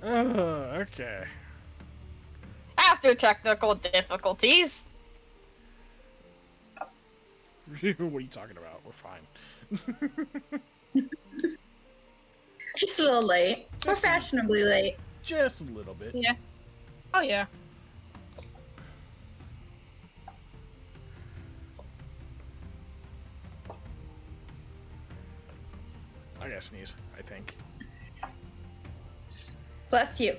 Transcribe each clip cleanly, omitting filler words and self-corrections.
Okay. After technical difficulties. What are you talking about? We're fine. Just a little late. We're fashionably late. Just a little bit. Yeah. Oh, yeah. I gotta sneeze, I think. Bless you.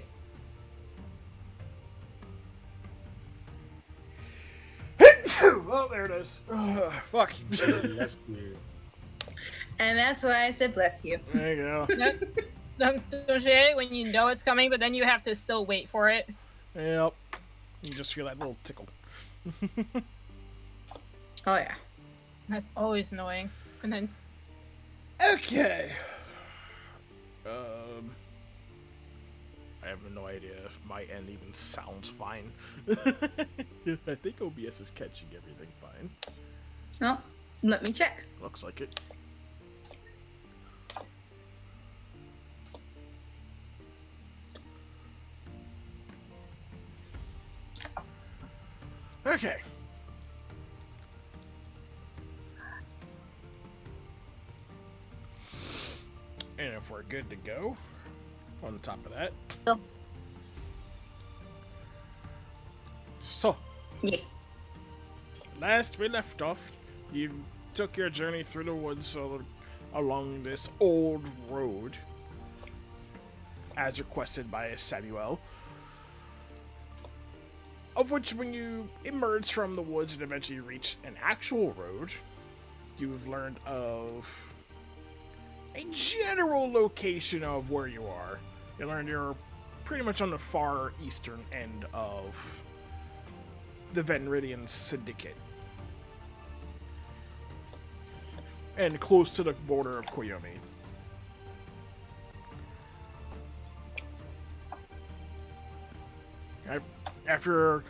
Oh, there it is. Fuck. That's weird. And that's why I said bless you. There you go. Don't you hate it when you know it's coming, but then you have to still wait for it? Yep. You just feel that little tickle. Oh, yeah. That's always annoying. And then... Okay. I have no idea if my end even sounds fine. I think OBS is catching everything fine. Well, let me check. Looks like it. Okay. And if we're good to go, on top of that. Oh. So, Yeah. last we left off, you took your journey through the woods along this old road, as requested by Samuel. Of which, when you emerge from the woods and eventually reach an actual road, you've learned of a general location of where you are. You learned you're pretty much on the far eastern end of the Venridian Syndicate. And close to the border of Koyomi. After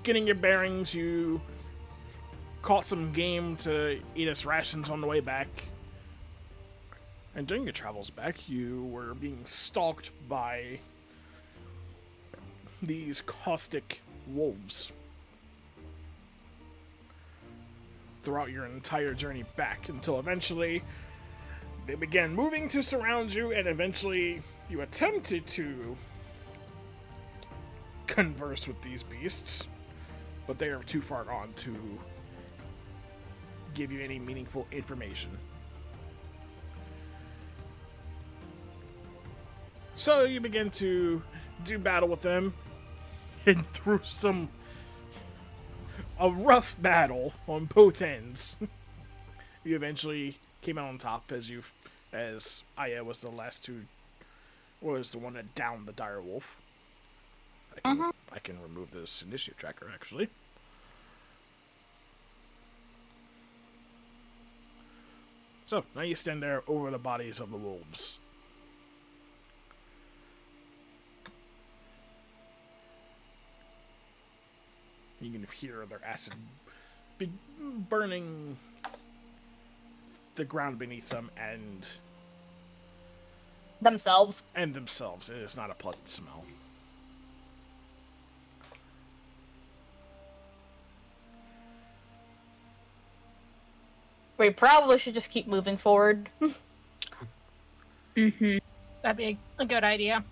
getting your bearings, you caught some game to eat as rations on the way back. And during your travels back, you were being stalked by these caustic wolves throughout your entire journey back, until eventually they began moving to surround you, and eventually you attempted to converse with these beasts, but they are too far gone to give you any meaningful information. So you begin to do battle with them, and through a rough battle on both ends, you eventually came out on top, as Aya was the one that downed the dire wolf. I can remove this initiative tracker, actually. So, now you stand there over the bodies of the wolves. You can hear their acid burning the ground beneath them and Themselves. themselves. It is not a pleasant smell. We probably should just keep moving forward. Mm-hmm. That'd be a good idea.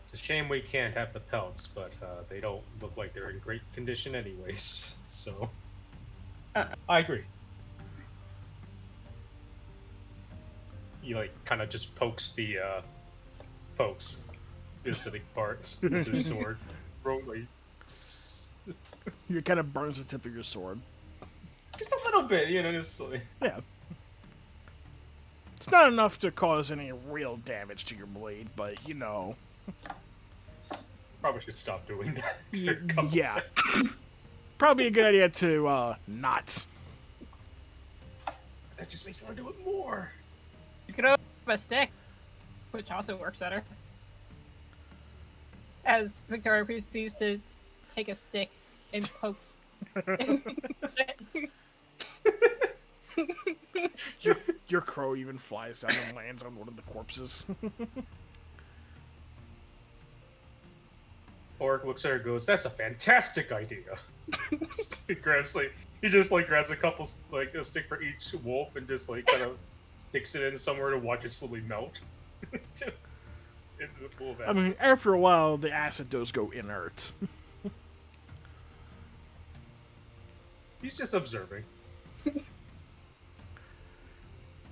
It's a shame we can't have the pelts, but they don't look like they're in great condition anyways, so... I agree. He, like, kind of just pokes the acidic parts with his sword. Rolling. You kind of burns the tip of your sword. Just a little bit, you know, just like... Yeah. It's not enough to cause any real damage to your blade, but, you know... Probably should stop doing that. Yeah. Probably a good idea to, not. That just makes me want to do it more. You could open up a stick, which also works better. As Victoria proceeds to take a stick and pokes. Your crow even flies down and lands on one of the corpses. Orc looks at her and goes, "That's a fantastic idea." He grabs he just grabs a couple a stick for each wolf and just kind of sticks it in somewhere to watch it slowly melt into the pool of acid. I mean, after a while, the acid does go inert. He's just observing.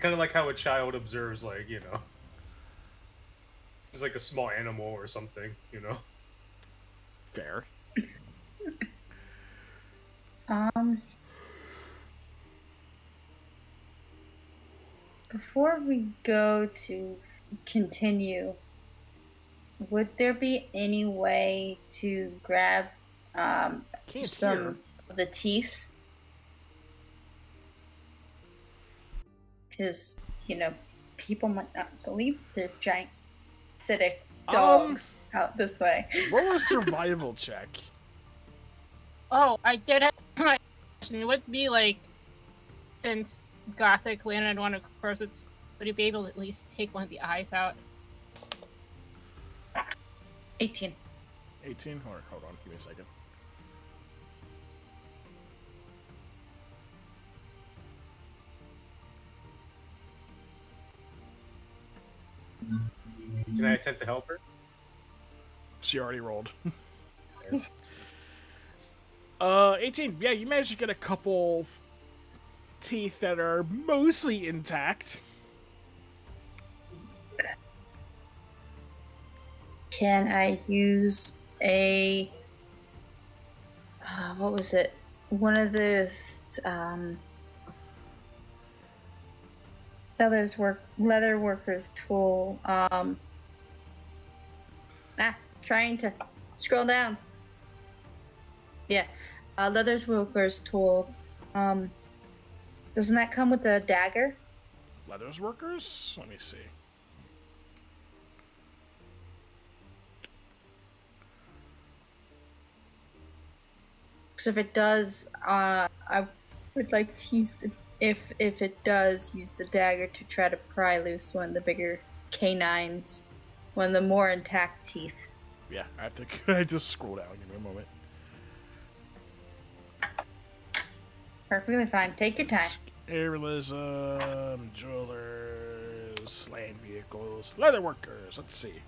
Kind of like how a child observes, just like a small animal or something, Fair. Before we go to continue, would there be any way to grab some of the teeth? Because, people might not believe there's giant acidic dogs out this way. Roll a survival check. Oh, I did have my question. It would be since Gothic landed on one of Crozets, would you be able to at least take one of the eyes out? 18. 18? Hold on, give me a second. Can I attempt to help her? She already rolled. 18. Yeah, you managed to get a couple teeth that are mostly intact. Can I use a... what was it? One of the... leather worker's tool. Trying to scroll down. Yeah, leather worker's tool. Doesn't that come with a dagger? Leather's workers? Let me see. Because if it does, I would like to use the... If it does, use the dagger to try to pry loose one of the bigger canines, one of the more intact teeth. Yeah, I have to. I just scroll down. Give me a moment. Perfectly fine. Take your time. Aerialism, jewelers, land vehicles, leather workers. Let's see.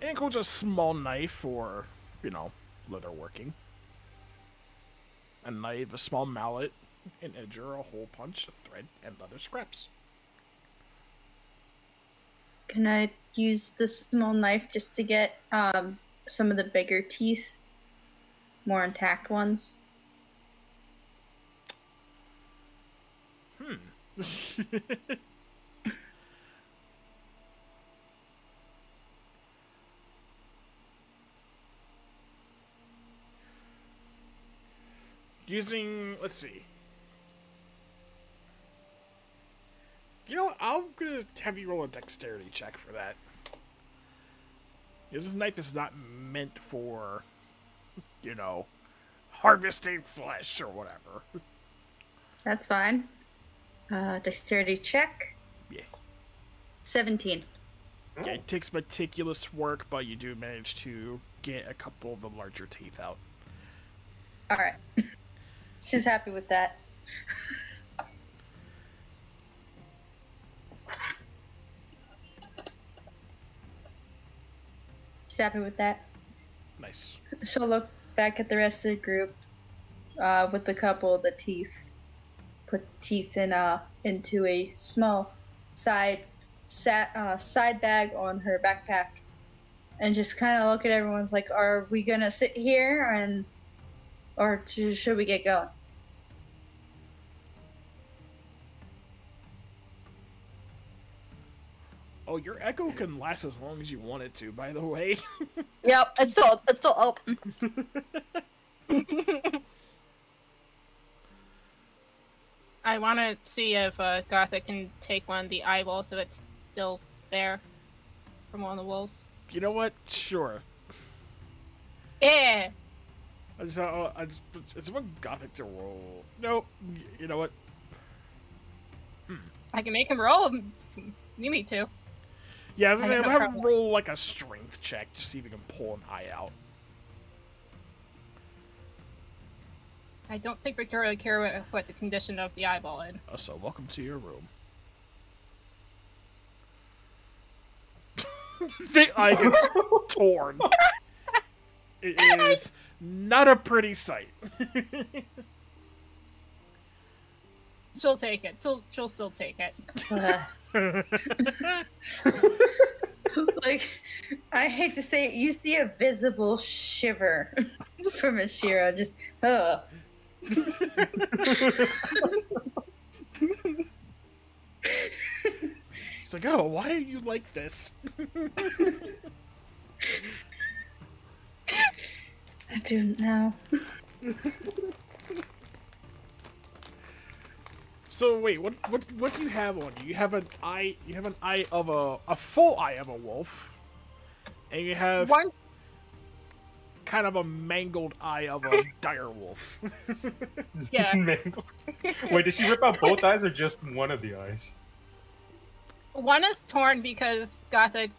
Includes a small knife for, leather working. A knife, a small mallet, an edger, a hole punch, a thread, and leather scraps. Can I use the small knife just to get some of the bigger teeth? More intact ones? Using, let's see. I'm gonna have you roll a dexterity check for that. This knife is not meant for, harvesting flesh or whatever. That's fine. Dexterity check. Yeah. 17. Okay, it takes meticulous work, but you do manage to get a couple of the larger teeth out. Alright. She's happy with that. She's happy with that. Nice. She'll look back at the rest of the group with a couple of the teeth. Put teeth into a small side bag on her backpack. And just kind of look at everyone's like, are we going to sit here or should we get going? Oh, your echo can last as long as you want it to, by the way. Yep, it's still up. I want to see if Gothic can take one of the eyeballs if it's still there from one of the wolves. You know what? Sure. Yeah. It's one Gothic to roll. Nope. You know what? I can make him roll. You need to. Yeah, I was gonna say, I'm no gonna have problem. roll like a strength check to see if we can pull an eye out. I don't think Victoria would care what the condition of the eyeball is. So, welcome to your room. The eye gets torn. It is not a pretty sight. She'll take it. She'll still take it. Like, I hate to say it, you see a visible shiver from Ashira. Just, ugh. It's like, oh, why are you like this? I don't know. So wait, what do you have on you? You have an eye. You have an eye of a full eye of a wolf, and you have One. kind of a mangled eye of a dire wolf. Yeah. Mangled. Wait, did she rip out both eyes or just one of the eyes? One is torn because Gothic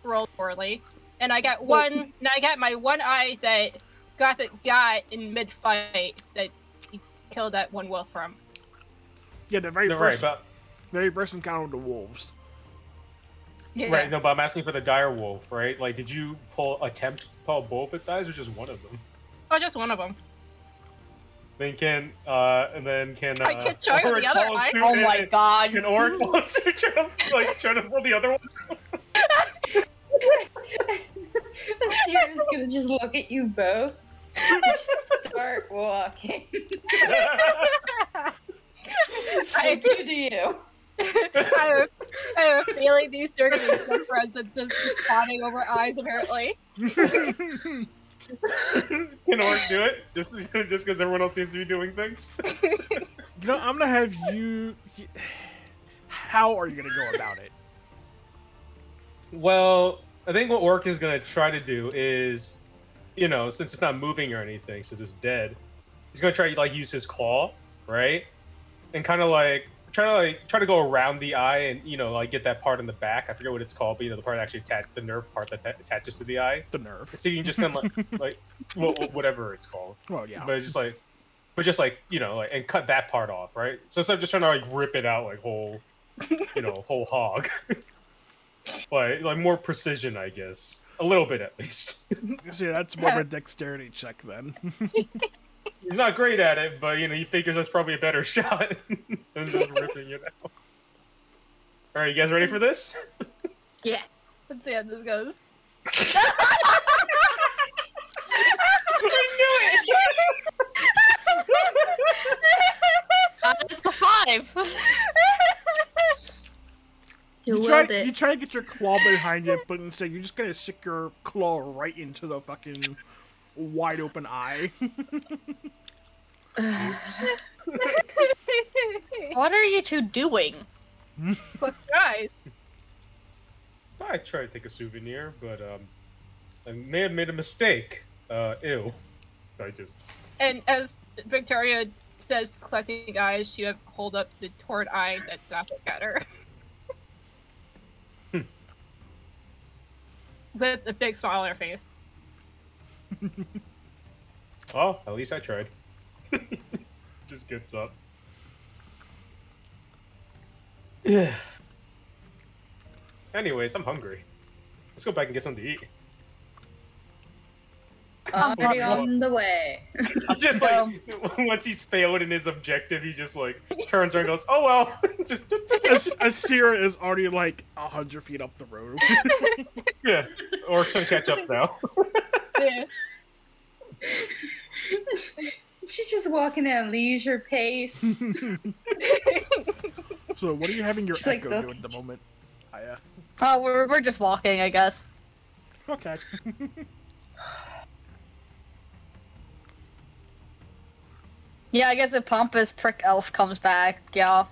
rolled poorly, and I got one. And I got my one eye that Gothic got in mid-fight that he killed that one wolf from. Yeah, the very No, first, right, very first encounter with the wolves. Yeah. right. No, but I'm asking for the dire wolf, right? Like, did you attempt to pull both its eyes or just one of them? Oh, just one of them. Then can I could try with Oric the other follow eye. suit Oh my and- god. Can Oric follow suit, try to pull the other one? Ashira's gonna just look at you both and start walking. Thank you to you. I have a feeling these two are going to be good friends and just spotting over eyes, apparently. Can Oric do it? Just because everyone else seems to be doing things? You know, I'm gonna have you. How are you gonna go about it? Well, I think what Oric is going to try to do is, since it's not moving or anything, since it's dead, he's going to try to use his claw, right? And kind of try to go around the eye and get that part in the back. I forget what it's called, but the part actually the nerve part that attaches to the eye. The nerve. So you can just kind of whatever it's called. Well, yeah. But just and cut that part off, right? So instead of just trying to rip it out whole, whole hog. Like more precision, I guess. A little bit at least. See, that's more of a dexterity check then. He's not great at it, but he figures that's probably a better shot than just ripping it out. All right, you guys ready for this? Yeah. Let's see how this goes. That's the 5. You willed it. You try to get your claw behind it, but instead you're just gonna stick your claw right into the fucking wide open eye. What are you two doing? Close your eyes. I tried to take a souvenir, but I may have made a mistake. Ew. I just. And as Victoria says, collecting eyes, she hold up the torn eye that Gothic got her. With a big smile on her face. Oh, at least I tried. Just gets up. Yeah. Anyways, I'm hungry. Let's go back and get something to eat. Already on the way. Just once he's failed in his objective, he just turns around and goes, "Oh well." Just Asira is already 100 feet up the road. yeah, or should catch up now. Yeah. She's just walking at a leisure pace. So, what are you having your She's like, echo do at the moment? Oh, we're just walking, I guess. Okay. Yeah, I guess the pompous prick elf comes back, yeah.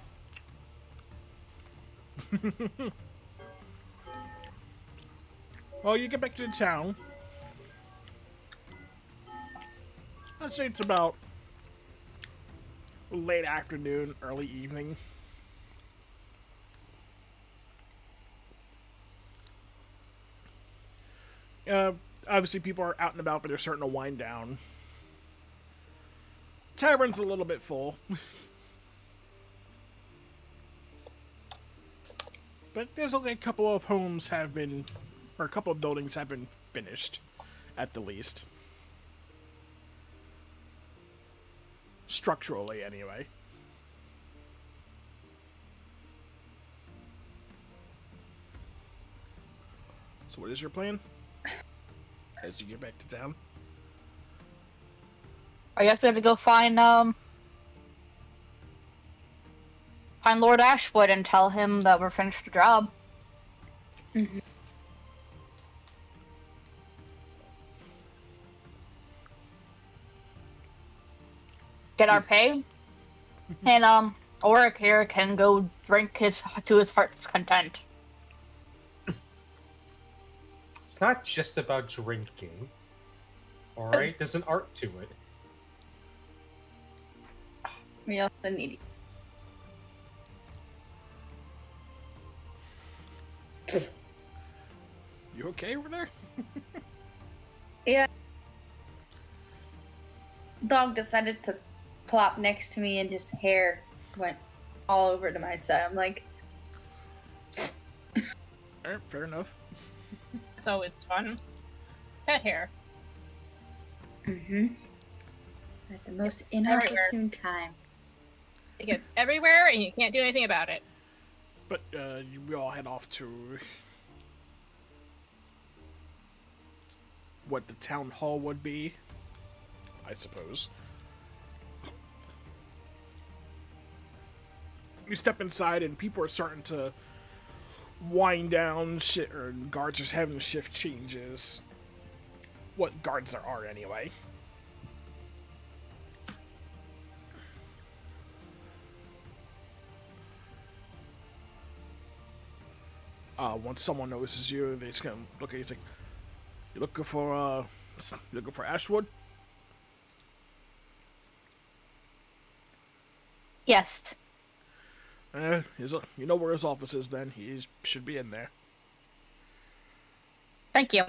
Well, you get back to the town. I'd say it's about late afternoon, early evening. Obviously, people are out and about, but they're starting to wind down. Tavern's a little bit full. But there's only a couple of homes have been, or a couple of buildings have been finished, at the least. Structurally, anyway. So what is your plan? As you get back to town? I guess we have to go find Lord Ashwood and tell him that we're finished the job. Mm-hmm. Get our pay, and Oric here can go drink to his heart's content. It's not just about drinking. Alright? There's an art to it. We also need. You okay over there? Yeah. Dog decided to plop next to me and just hair went all over to my side. I'm like, Alright, fair enough. It's always fun. Pet hair. mm-hmm. At the most inopportune time. It gets everywhere, and you can't do anything about it. But we all head off to what the town hall would be, I suppose. You step inside, and people are starting to wind down. Shit, or guards are having shift changes. What guards there are, anyway. Once someone notices you, they just kind of look at you. It's like, you looking for Ashwood? Yes. You know where his office is. Then he should be in there. Thank you.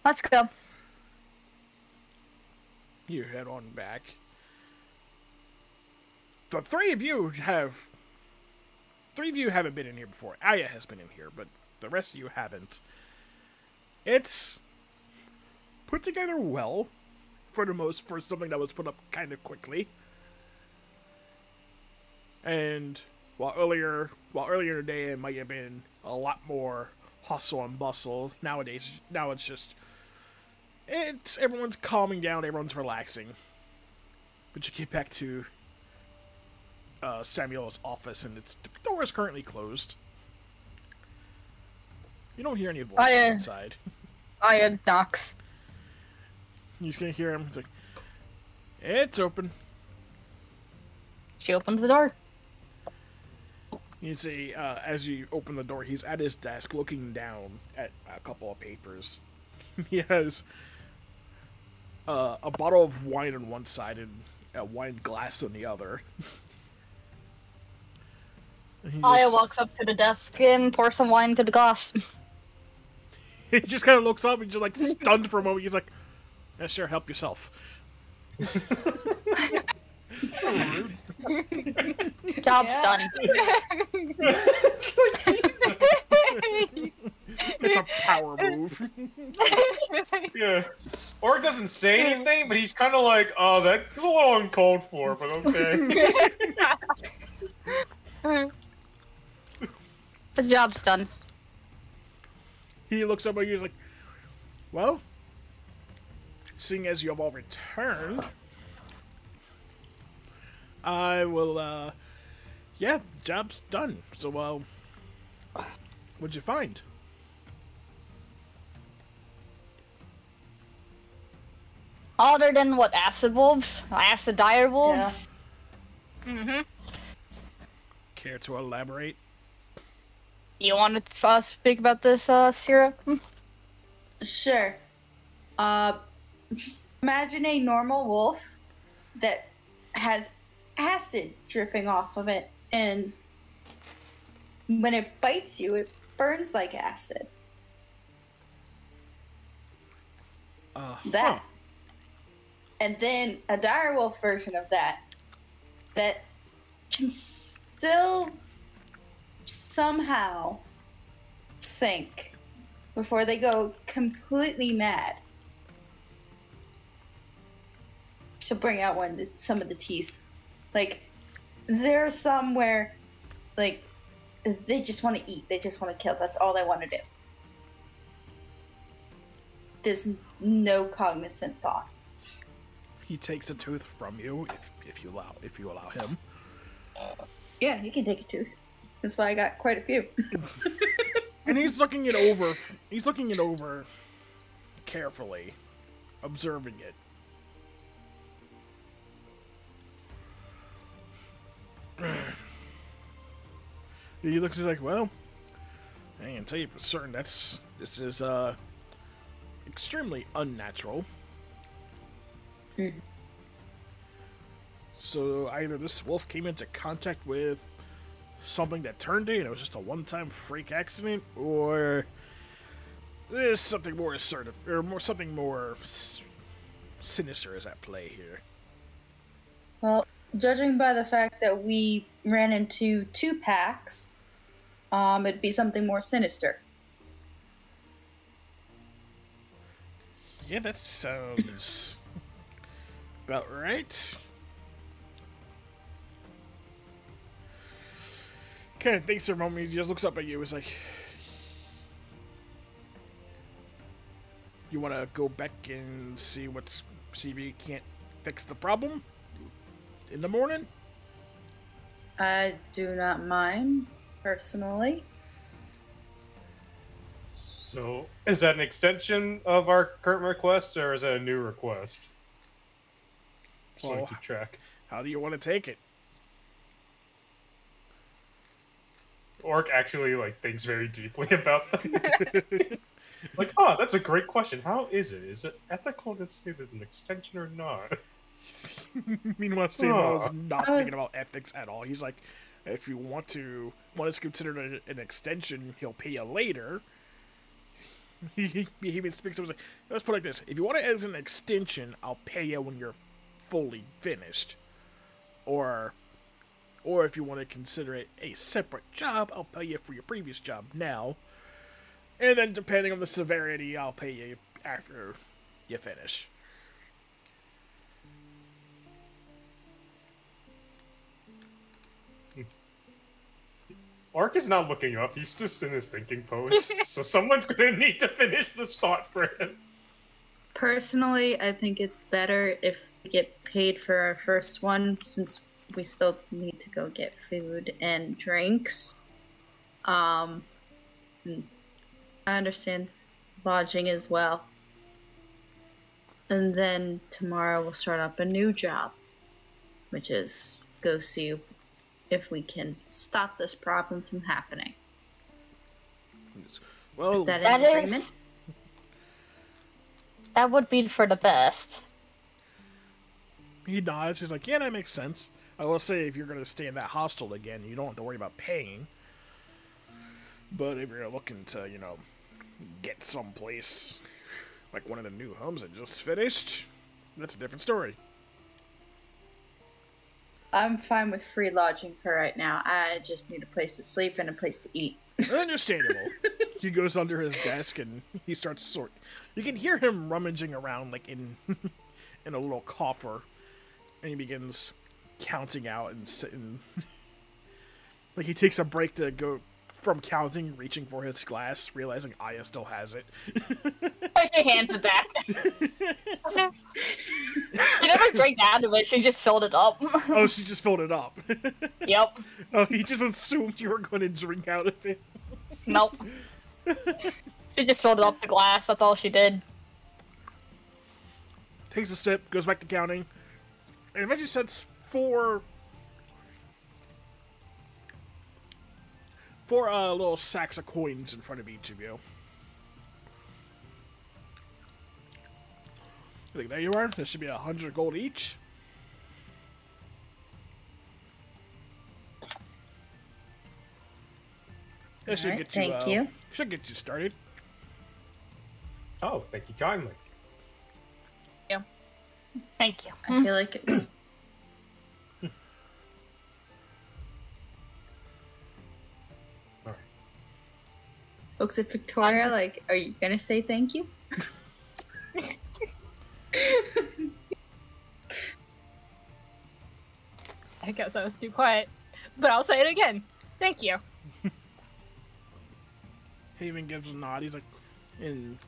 Let's go. You head on back. The three of you haven't been in here before. Aya has been in here, but the rest of you haven't. It's put together well, for something that was put up kind of quickly. And while earlier in the day it might have been a lot more hustle and bustle, now it's just everyone's calming down, everyone's relaxing. But you get back to Samuel's office, and the door is currently closed. You don't hear any voices inside. Aya knocks. You just gonna hear him. It's like, it's open. She opens the door. You see, as you open the door, he's at his desk looking down at a couple of papers. He has a bottle of wine on one side and a wine glass on the other. Aya walks up to the desk and pours some wine into the glass. He just kind of looks up and just like stunned for a moment. He's like, yeah, sure, help yourself. Job's done. It's a power move. Yeah. Or doesn't say anything, but he's kind of like, oh, that's a little uncalled for, but okay. The job's done. He looks up at you, he's like, well, seeing as you have all returned, I will, yeah, job's done. So, what'd you find? Other than what, acid wolves? Acid dire wolves? Yeah. Mm-hmm. Care to elaborate? You want to speak about this, Sierra? Sure. Just imagine a normal wolf that has acid dripping off of it, and when it bites you, it burns like acid. That. And then a direwolf version of that can still somehow think before they go completely mad. She'll bring out some of the teeth. Like, there are some where, like, they just want to eat. They just want to kill. That's all they want to do. There's no cognizant thought. He takes a tooth from you if you allow him. Yeah, you can take a tooth. That's why I got quite a few. And he's looking it over. He's looking it over carefully, observing it. He looks, he's like, well, I can tell you for certain this is extremely unnatural. So either this wolf came into contact with something that turned it and it was just a one-time freak accident, or there's something more assertive, or something more sinister is at play here. Well, judging by the fact that we ran into 2 packs, it'd be something more sinister. Yeah, that sounds about right. Okay, thanks for a moment. He just looks up at you. He's like, you want to go back and see if we can't fix the problem in the morning? I do not mind, personally. So, is that an extension of our current request, or is that a new request? Just want to keep track. How do you want to take it? Orc actually thinks very deeply about that. It's like, oh, that's a great question. How is it? Is it ethical to say there's an extension or not? Meanwhile, Samuel's not thinking about ethics at all. He's like, if you want it's considered an extension, he'll pay you later. He even speaks. Like, let's put it like this: if you want it as an extension, I'll pay you when you're fully finished, or if you want to consider it a separate job, I'll pay you for your previous job now, and then depending on the severity, I'll pay you after you finish. Ark is not looking up. He's just in his thinking pose. So someone's going to need to finish this thought for him. Personally, I think it's better if we get paid for our first one, since we still need to go get food and drinks. I understand lodging as well. And then tomorrow we'll start up a new job, which is go see if we can stop this problem from happening. Well, is that an agreement? That would be for the best. He nods. He's like, yeah, that makes sense. I will say, if you're going to stay in that hostel again, you don't have to worry about paying. But if you're looking to, get someplace, like one of the new homes that just finished, that's a different story. I'm fine with free lodging for right now. I just need a place to sleep and a place to eat. Understandable. He goes under his desk and he starts You can hear him rummaging around in a little coffer, and he begins counting out and sitting. He takes a break to go from counting, reaching for his glass, realizing Aya still has it. She hands it back. She never drank out of it, she just filled it up. Oh, she just filled it up. Yep. Oh, he just assumed you were going to drink out of it. Nope. She just filled it up the glass, that's all she did. Takes a sip, goes back to counting, and eventually sets four little sacks of coins in front of each of you. There you are. There should be 100 gold each. That should get you. Thank you. Should get you started. Oh, thank you kindly. Thank you. I feel like it. Looks at Victoria like, are you gonna say thank you? I guess I was too quiet, but I'll say it again. Thank you. He even gives a nod. He's like, and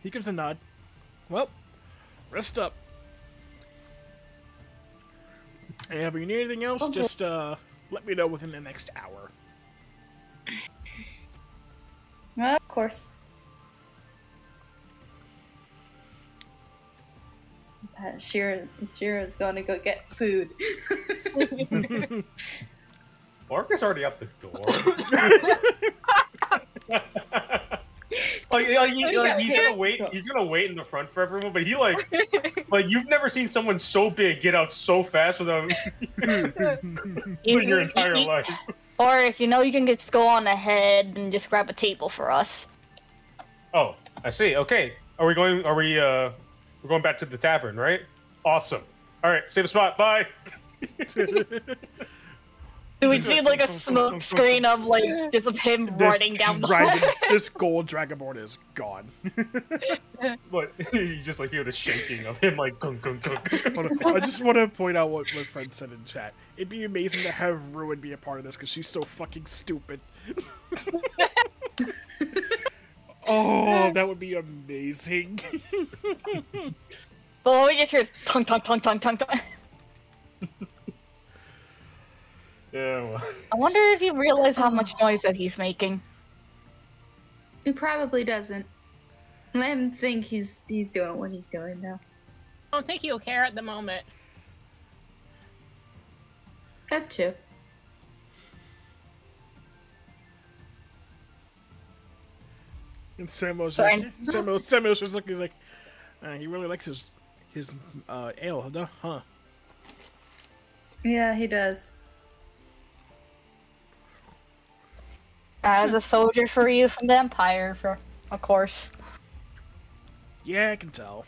he gives a nod. Well, rest up. And if you need anything else, just let me know within the next hour. Well, of course. Shira's gonna go get food. Orc is already out the door. He's gonna wait. He's gonna wait in the front for everyone. But he like you've never seen someone so big get out so fast without in your entire life. Or if you know, you can just go on ahead and just grab a table for us. Oh, I see. Okay, we're going back to the tavern, right? Awesome. All right, save a spot. Bye. Do we see like a smoke screen of like just of him running down the hall? This gold dragonborn is gone. But you just like hear the shaking of him like gunk gunk gunk. I just want to point out what my friend said in chat. It'd be amazing to have Ruin be a part of this because she's so fucking stupid. Oh, that would be amazing. But we just hear tongue tongue tongue tongue tongue tongue. Yeah. Well. I wonder if he realized how much noise that he's making. He probably doesn't. Let him think he's doing what he's doing now. I don't think he'll care at the moment. That too. And Samuel's just looking. He's like, he really likes his ale, huh? Yeah, he does. As a soldier for you from the Empire, of course. Yeah, I can tell.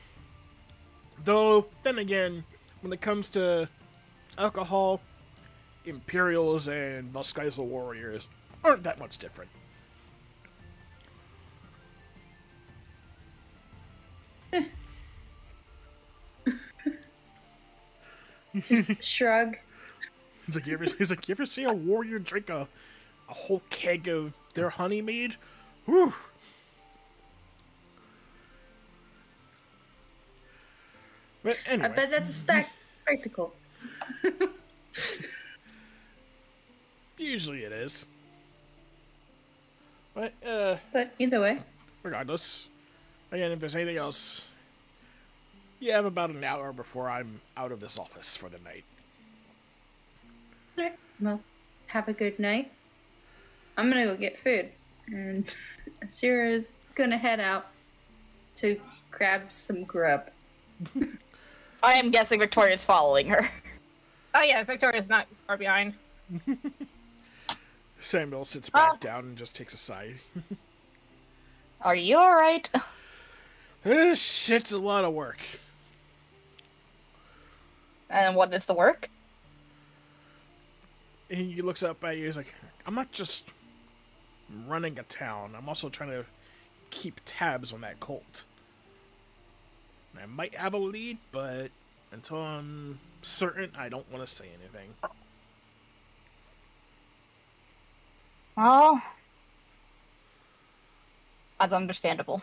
Though, then again, when it comes to alcohol, Imperials and Volskyzel warriors aren't that much different. Just shrug. He's like, you ever see a warrior drink a whole keg of their honey made? Whew. But anyway. I bet that's a spectacle. Usually it is. But either way. regardless, again, if there's anything else, you have about an hour before I'm out of this office for the night. Alright, well, have a good night. I'm gonna go get food. And Shira's gonna head out to grab some grub. I am guessing Victoria's following her. Oh yeah, Victoria's not far behind. Samuel sits back down and just takes a sigh. Are you alright? This shit's a lot of work. And what is the work? And he looks up at you, he's like, I'm not just running a town, I'm also trying to keep tabs on that cult. I might have a lead, but until I'm certain, I don't want to say anything. Well, that's understandable.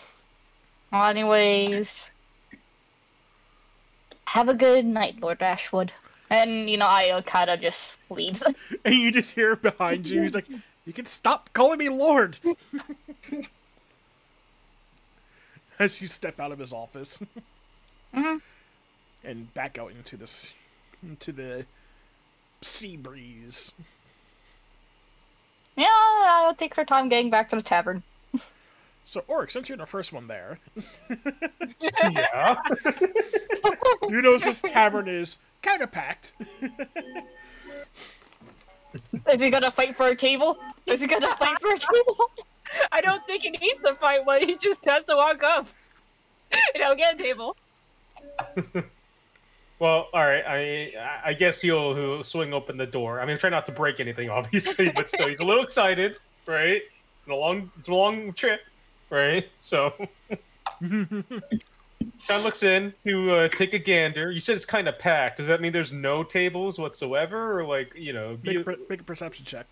Well, anyways, have a good night, Lord Ashwood. And, Io kind of just leaves. And you just hear behind you, he's like, you can stop calling me Lord! As you step out of his office. Mm-hmm. And back out into the sea breeze. Yeah, I'll take her time getting back to the tavern. So, Orc, since you're the first one there, Yeah. you notice this tavern is kind of packed. Is he gonna fight for a table? Is he gonna fight for a table? I don't think he needs to fight one, he just has to walk up. And I'll get a table. Well, all right. I guess he'll swing open the door. I mean, try not to break anything, obviously, but still, he's a little excited, right? It's a long trip, right? So, John looks in to take a gander. You said it's kind of packed. Does that mean there's no tables whatsoever, or like Make a perception check.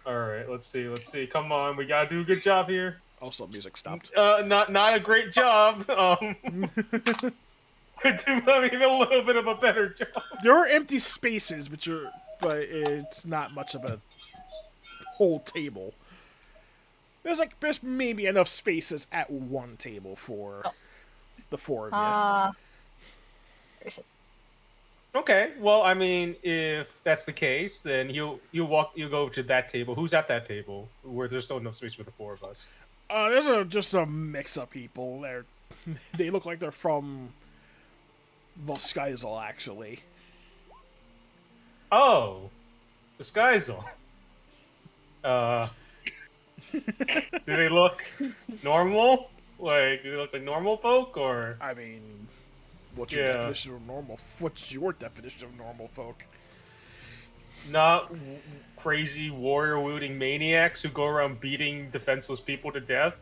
All right, let's see. Come on, we gotta do a good job here. Also, music stopped. Not a great job. Could do even a little bit of a better job. There are empty spaces, but it's not much of a whole table. There's maybe enough spaces at one table for the four of you. Okay, well, I mean, if that's the case, then you'll go to that table. Who's at that table where there's still enough space for the four of us? There's just a mix of people. They look like they're from Voskaizel, actually. Oh, Voskaizel. Do they look normal? Like, do they look like normal folk, or? I mean, what's your definition of normal? What's your definition of normal folk? Not crazy warrior-wielding maniacs who go around beating defenseless people to death.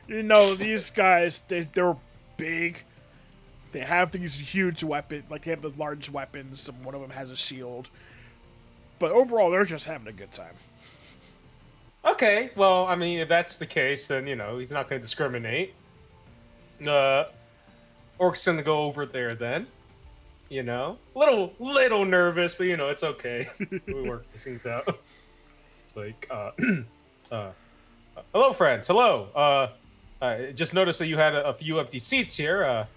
These guys, they're big. They have these huge weapons, like they have the large weapons, and one of them has a shield. But overall, they're just having a good time. Okay, well, I mean, if that's the case, then, he's not going to discriminate. Orc's going to go over there then. Little nervous, but, it's okay. We work these things out. It's like, hello, friends, hello. I just noticed that you had a few empty seats here.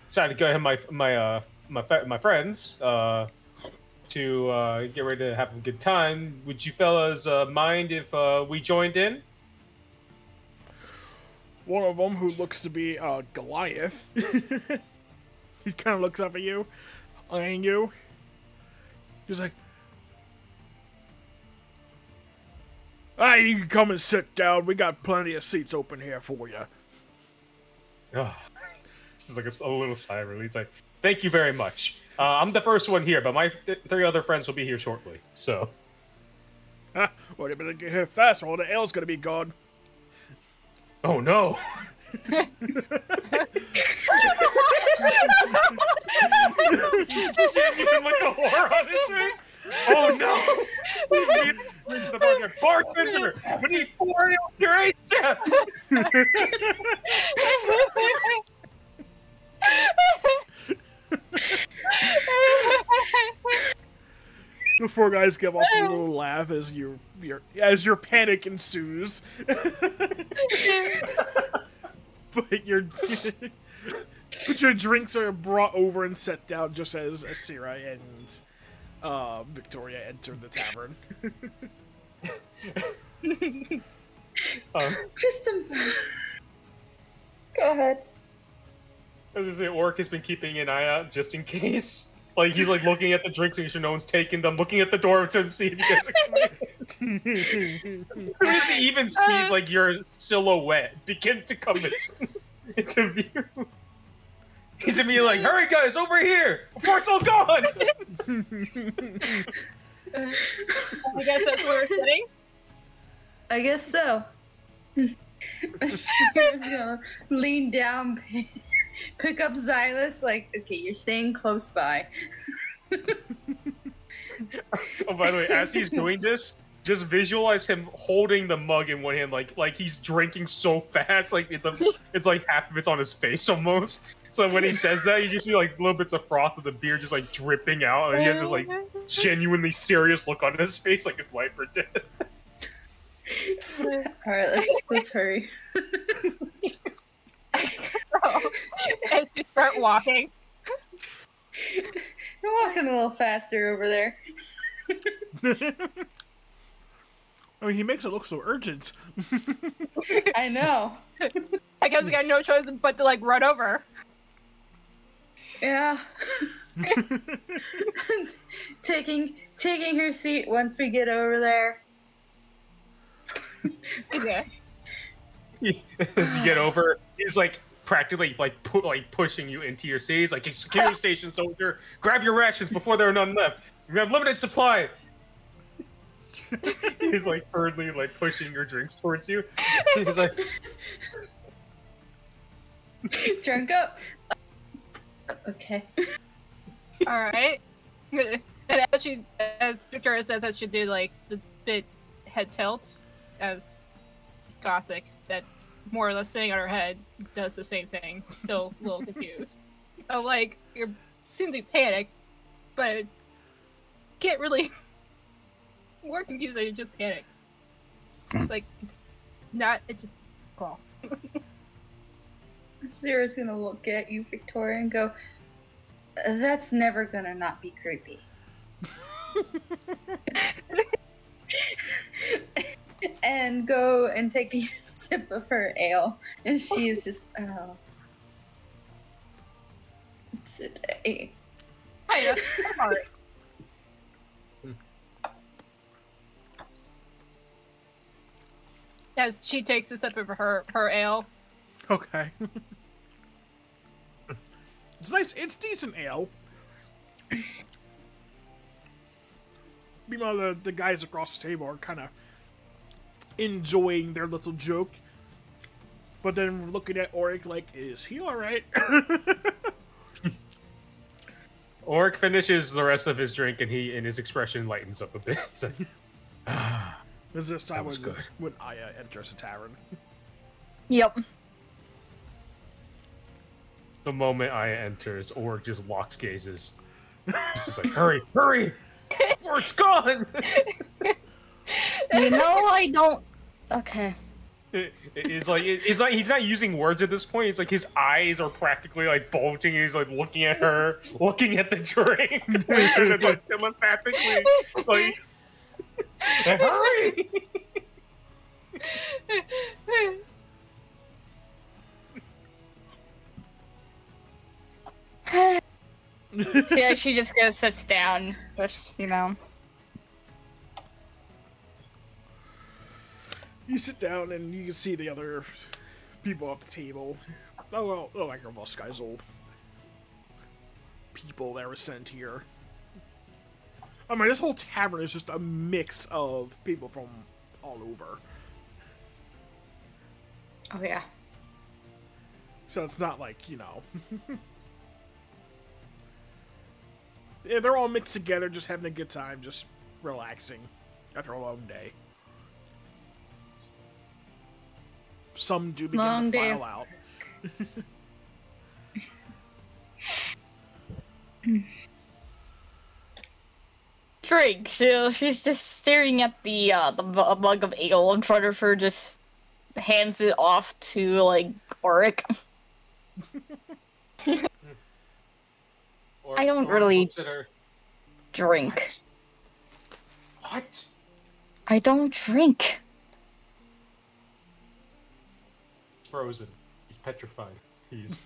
Decided to go ahead my friends to get ready to have a good time. Would you fellas mind if we joined in? One of them, who looks to be Goliath, he kind of looks up at you, eyeing you. He's like, you can come and sit down. We got plenty of seats open here for you. Oh, this is like a little sigh of relief. He's like, thank you very much. I'm the first one here, but my three other friends will be here shortly, so. Well, they better get here fast, or all the ale's gonna be gone. Oh, no. Genuine like a horror on his face. Oh, no. Reach the bartender. Bartender, we need 4 ales here, ASAP. The four guys give off a little laugh as your panic ensues. But your drinks are brought over and set down just as Asira and Victoria enter the tavern. Go ahead. I was gonna say, Orc has been keeping an eye out just in case. Like, he's like looking at the drinks, making sure no one's taking them, looking at the door to see if you guys are coming. As soon as he even sees like your silhouette begin to come into view, he's gonna be like, "Hurry, guys, over here before it's all gone!" I guess that's where we're sitting. I guess so. Asira's gonna lean down, pick up Xylus, like, okay, you're staying close by. Oh, by the way, as he's doing this, just visualize him holding the mug in one hand, like he's drinking so fast, like it's like half of it's on his face almost. So when he says that, you just see like little bits of froth of the beer just like dripping out, and he has this like genuinely serious look on his face, like it's life or death. All right, let's hurry. As you start walking. You're walking a little faster over there. I mean, he makes it look so urgent. I know. I guess we got no choice but to like run over. Yeah. taking her seat once we get over there. Yeah. As you get over, he's like practically pushing you into your seat. He's like, security station soldier, grab your rations before there are none left. We have limited supply. He's like hurriedly like pushing your drinks towards you. He's like, Drunk up. Okay. All right. And as Victoria says, I should do like the bit head tilt, as Gothic, that's more or less sitting on her head, does the same thing. Still a little confused. So like you seem to be panicked, but can't really more confused than you just panic. Like it's not. It just cool. Zera's gonna look at you, Victoria, and go, "That's never gonna not be creepy." And go and take a sip of her ale, and she is just, oh, today. Hi, that's As she takes a sip of her ale. Okay. It's nice. It's decent ale. Meanwhile, the guys across the table are kind of enjoying their little joke, but then looking at Auric like, is he alright? Auric finishes the rest of his drink, and his expression lightens up a bit. He's like, This is this time was good. when Aya enters the tavern. Yep. The moment Aya enters, Auric just locks gazes. He's just like, hurry, hurry! Auric's gone! You know, I don't. Okay. It's like he's not using words at this point. It's like his eyes are practically like bulging. He's like looking at her, looking at the drink, like telepathically, like, hurry! Yeah, she just goes, sits down, which, you know. You sit down and you can see the other people at the table. Oh, well, oh, like those guys old people that were sent here. I mean, this whole tavern is just a mix of people from all over. Oh, yeah. So it's not like, you know... Yeah, they're all mixed together, just having a good time, just relaxing after a long day. Some do begin Long to day. file out. Drink. So she's just staring at the mug of ale in front of her, just hands it off to, like, Auric. I don't really drink. What? I don't drink. Frozen. He's petrified. He's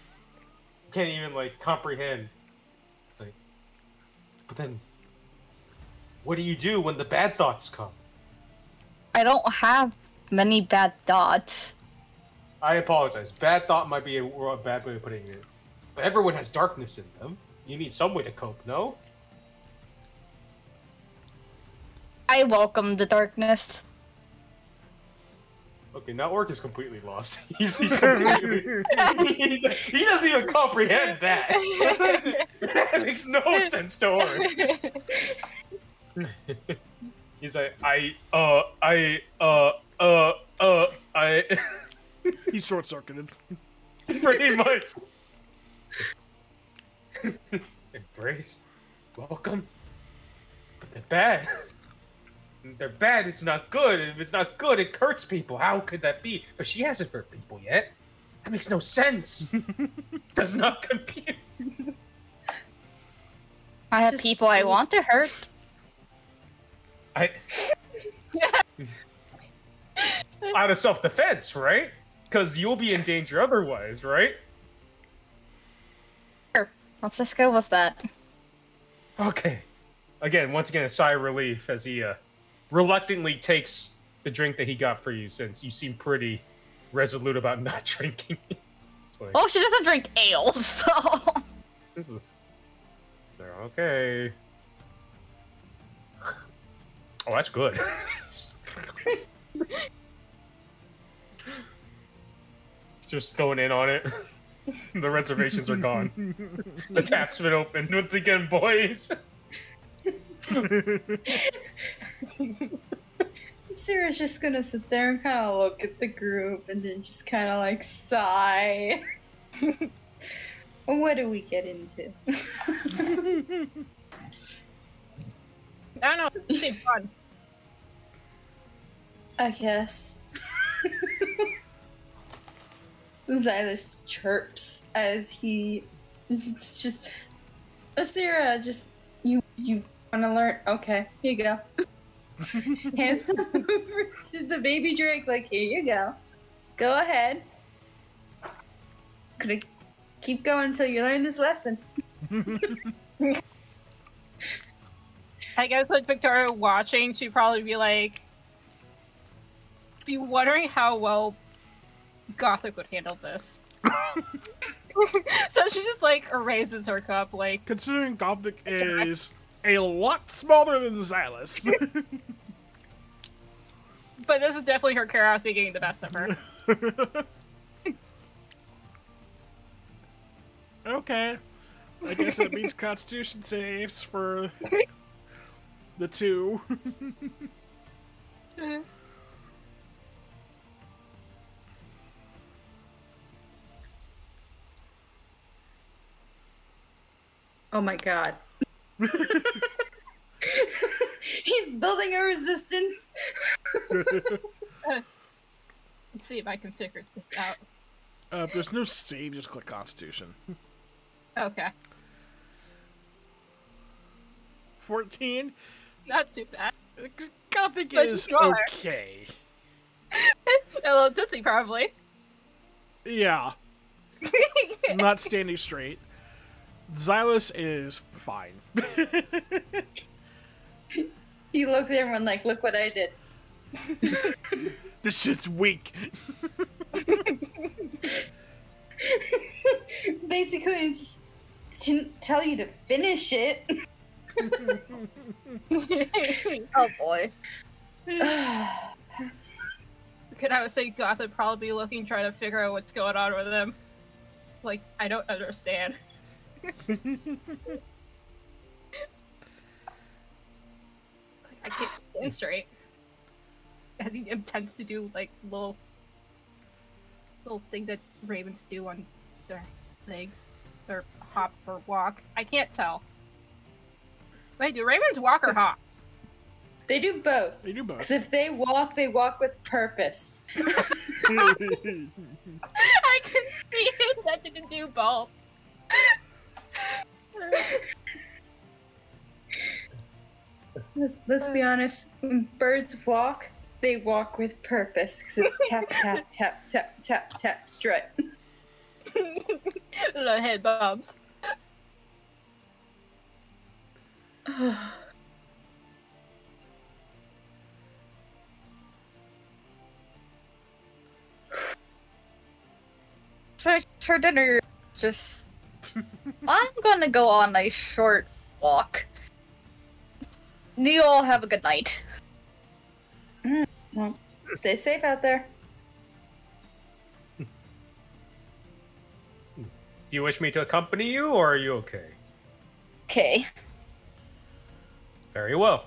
can't even like comprehend. It's like, but then, what do you do when the bad thoughts come? I don't have many bad thoughts. I apologize. Bad thought might be a bad way of putting it, but everyone has darkness in them. You need some way to cope, no? I welcome the darkness. Okay, now Orc is completely lost. He's completely... he doesn't even comprehend that. That makes no sense to Orc. He's like, He's short-circuited. Pretty much. Embrace. Welcome. But they're bad. They're bad, it's not good. If it's not good, it hurts people. How could that be? But she hasn't hurt people yet. That makes no sense. Does not compute. I have Just- people I want to hurt. Out of self-defense, right? Because you'll be in danger otherwise, right? Sure. Let's just go with that. Okay. Once again, a sigh of relief as he reluctantly takes the drink that he got for you, since you seem pretty resolute about not drinking. like, Well, she doesn't drink ale, so. this is. They're okay. Oh, that's good. It's just going in on it. The reservations are gone. The tap's been opened once again, boys. Sarah's just gonna sit there and kind of look at the group and then just kind of like sigh. What do we get into? I don't know. It seems fun. I guess. Xylus chirps as he it's just Asira, just you wanna learn? Okay, here you go. Hands him over to the baby Drake, like, here you go. Go ahead. Gonna keep going until you learn this lesson. I guess with Victoria watching, she'd probably be like, be wondering how well Gothic would handle this. So she just like raises her cup, like. Considering Gothic is a lot smaller than Xylus. But this is definitely her curiosity getting the best of her. Okay. I guess that means Constitution saves for the two. Oh my god. He's building a resistance. Let's see if I can figure this out. If there's no save, just click Constitution. Okay. 14? Not too bad. Gothic But is smaller. okay. A little dizzy, probably. Yeah. Not standing straight. Xylus is fine. He looks at everyone like, look what I did. This shit's weak. Basically, it's just didn't tell you to finish it. Oh boy. Could I would say Goth would probably be looking, trying to figure out what's going on with him. Like, I don't understand. Like, I can't stand straight. As he intends to do like little thing that ravens do on their legs, or hop or walk. I can't tell. Wait, do ravens walk or hop? They do both. They do both. Because if they walk with purpose. I can see that they can do both. Let's be honest, when birds walk, they walk with purpose. Because it's tap, tap, tap, tap, tap, tap, strut. Little head bumps. For dinner, just I'm gonna go on a short walk. You all have a good night. Well, stay safe out there. Do you wish me to accompany you, or are you okay? Okay. Very well.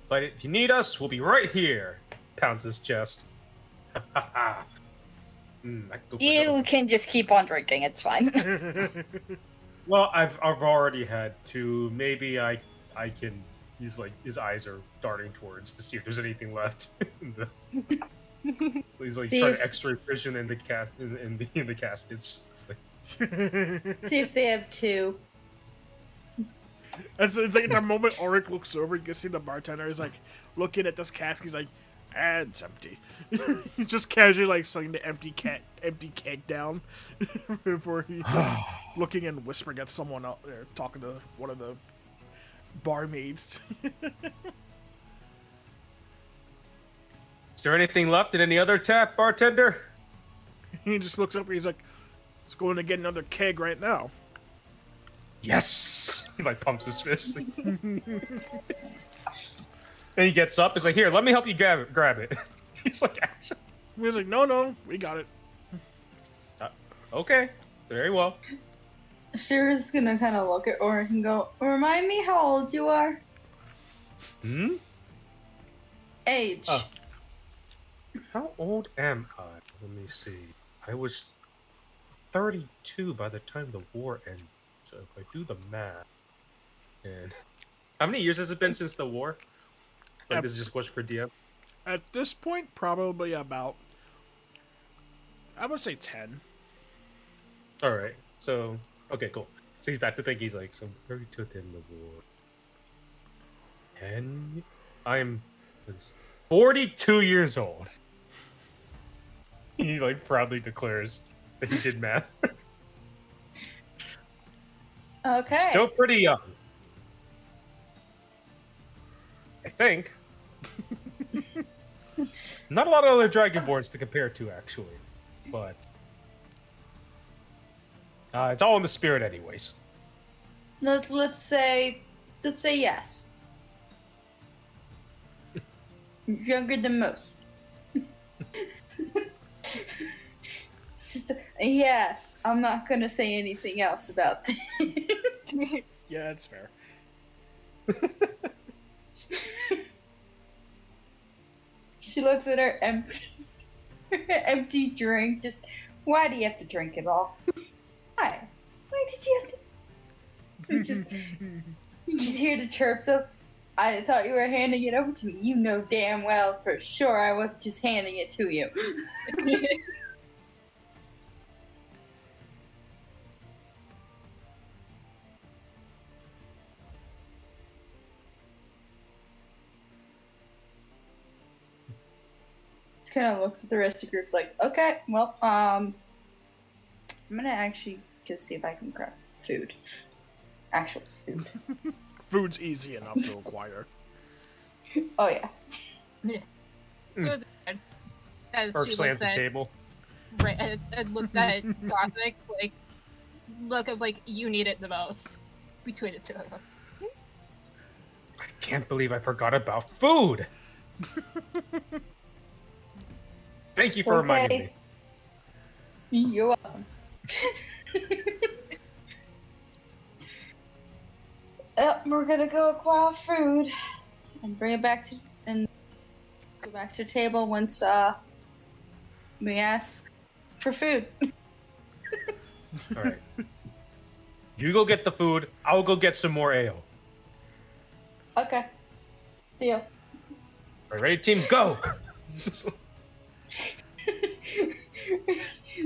But if you need us, we'll be right here. Pounds his chest. I can go for another You one. can just keep on drinking, it's fine. Well, I've already had two. Maybe I can. He's like, his eyes are darting towards to see if there's anything left. He's like See trying if- to X-ray vision in the in the caskets. It's like, See if they have two. It's like the moment Auric looks over, you can see the bartender is like looking at this cask. He's like, "Ah, it's empty." He's just casually like setting the empty keg down before he looking and whispering at someone out there, talking to one of the barmaids. is there anything left in any other tap, bartender? He just looks up and he's like, Let's go in and get another keg right now. Yes! He like pumps his fist. And he gets up. He's like, "Here, let me help you grab it." He's like, "Actually, He's like, no, we got it. okay, very well." Shira's gonna kind of look at Oric and go, "Remind me how old you are." Hmm. Age. How old am I? Let me see. I was 32 by the time the war ended. So if I do the math, and how many years has it been since the war? Like, this is just a question for DM. At this point, probably about, I would say 10. All right. So okay, cool. So he's back to think. He's like, so 32 at the end of the war. And I'm 42 years old. He like proudly declares that he did math. Okay. Still pretty young. I think. Not a lot of other Dragonborns to compare to, actually. But it's all in the spirit anyways. Let's say yes. Younger than most. It's just yes. I'm not gonna say anything else about this. Yeah, that's fair. She looks at her empty drink. Just why do you have to drink it all? Why? Why did you have to? You just hear the chirps of, I thought you were handing it over to me. You know damn well for sure I wasn't just handing it to you. Kind of looks at the rest of the group like, okay, well, I'm gonna actually go see if I can grab food. Actual food. Food's easy enough to acquire. Oh yeah. Good. As Urk she slams looks the at, table. right, and looks at Gothic, like, look as like you need it the most between the two of us. I can't believe I forgot about food. Thank you for reminding me. You're welcome. We're gonna go acquire food and bring it back to and go back to the table once we ask for food. All right. You go get the food. I'll go get some more ale. Okay. Deal. All right, ready, team? Go.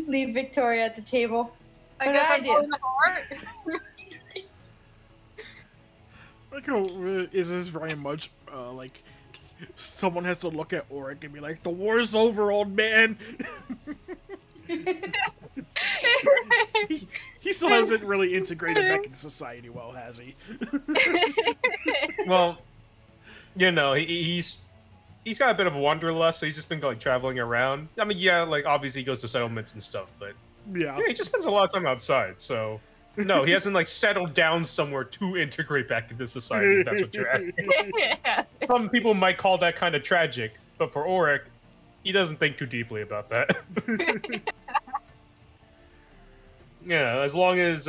Leave Victoria at the table. I What guess did I I'm do? pulling the heart. Like, is this very much like someone has to look at Oric and be like, "The war's over, old man." He still hasn't really integrated back into society well, has he? Well, you know, he's got a bit of a wanderlust, so he's just been like traveling around. I mean, yeah, like obviously he goes to settlements and stuff, but Yeah. he just spends a lot of time outside. So no, he hasn't like settled down somewhere to integrate back into society. If that's what you're asking. Yeah. Some people might call that kind of tragic, but for Oric, he doesn't think too deeply about that. Yeah, as long as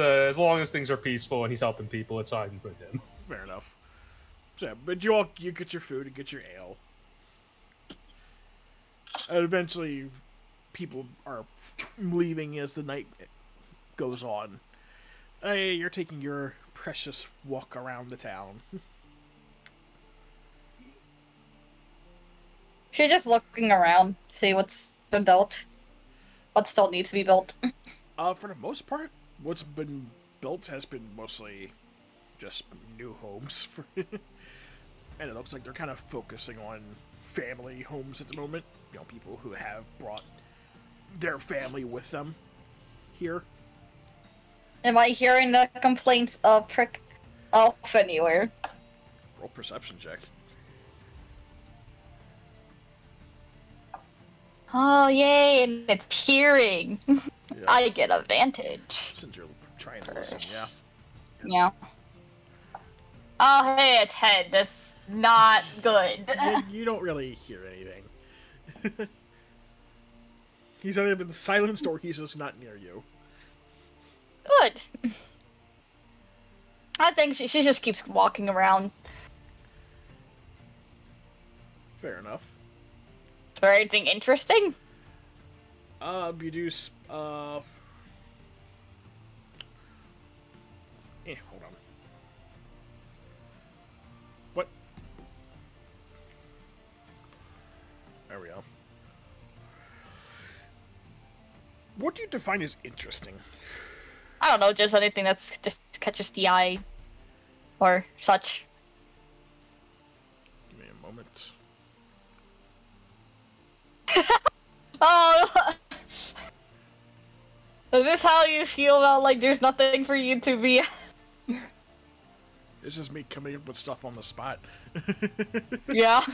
things are peaceful and he's helping people, it's fine with him. Fair enough. So, but you get your food and get your ale. And eventually, people are leaving as the night goes on. Hey, you're taking your precious walk around the town. She's just looking around, see what's been built. What still needs to be built. For the most part, what's been built has been mostly just new homes. And it looks like they're kind of focusing on family homes at the moment. You know, people who have brought their family with them here. Am I hearing the complaints of prick elf anywhere? Roll perception check. Oh, yay, and it's hearing. Yeah. go. I get advantage. Since you're trying to listen, yeah. Yeah. Oh, hey, a 10. That's not good. You don't really hear anything. He's either been silenced or he's just not near you. Good. I think she just keeps walking around. Fair enough. Is there anything interesting? You do, hold on. What? There we go. What do you define as interesting? I don't know, just anything that's just catches the eye. Or such. Give me a moment. Oh! Is this how you feel about, like, there's nothing for you to be? It's just me coming up with stuff on the spot. Yeah.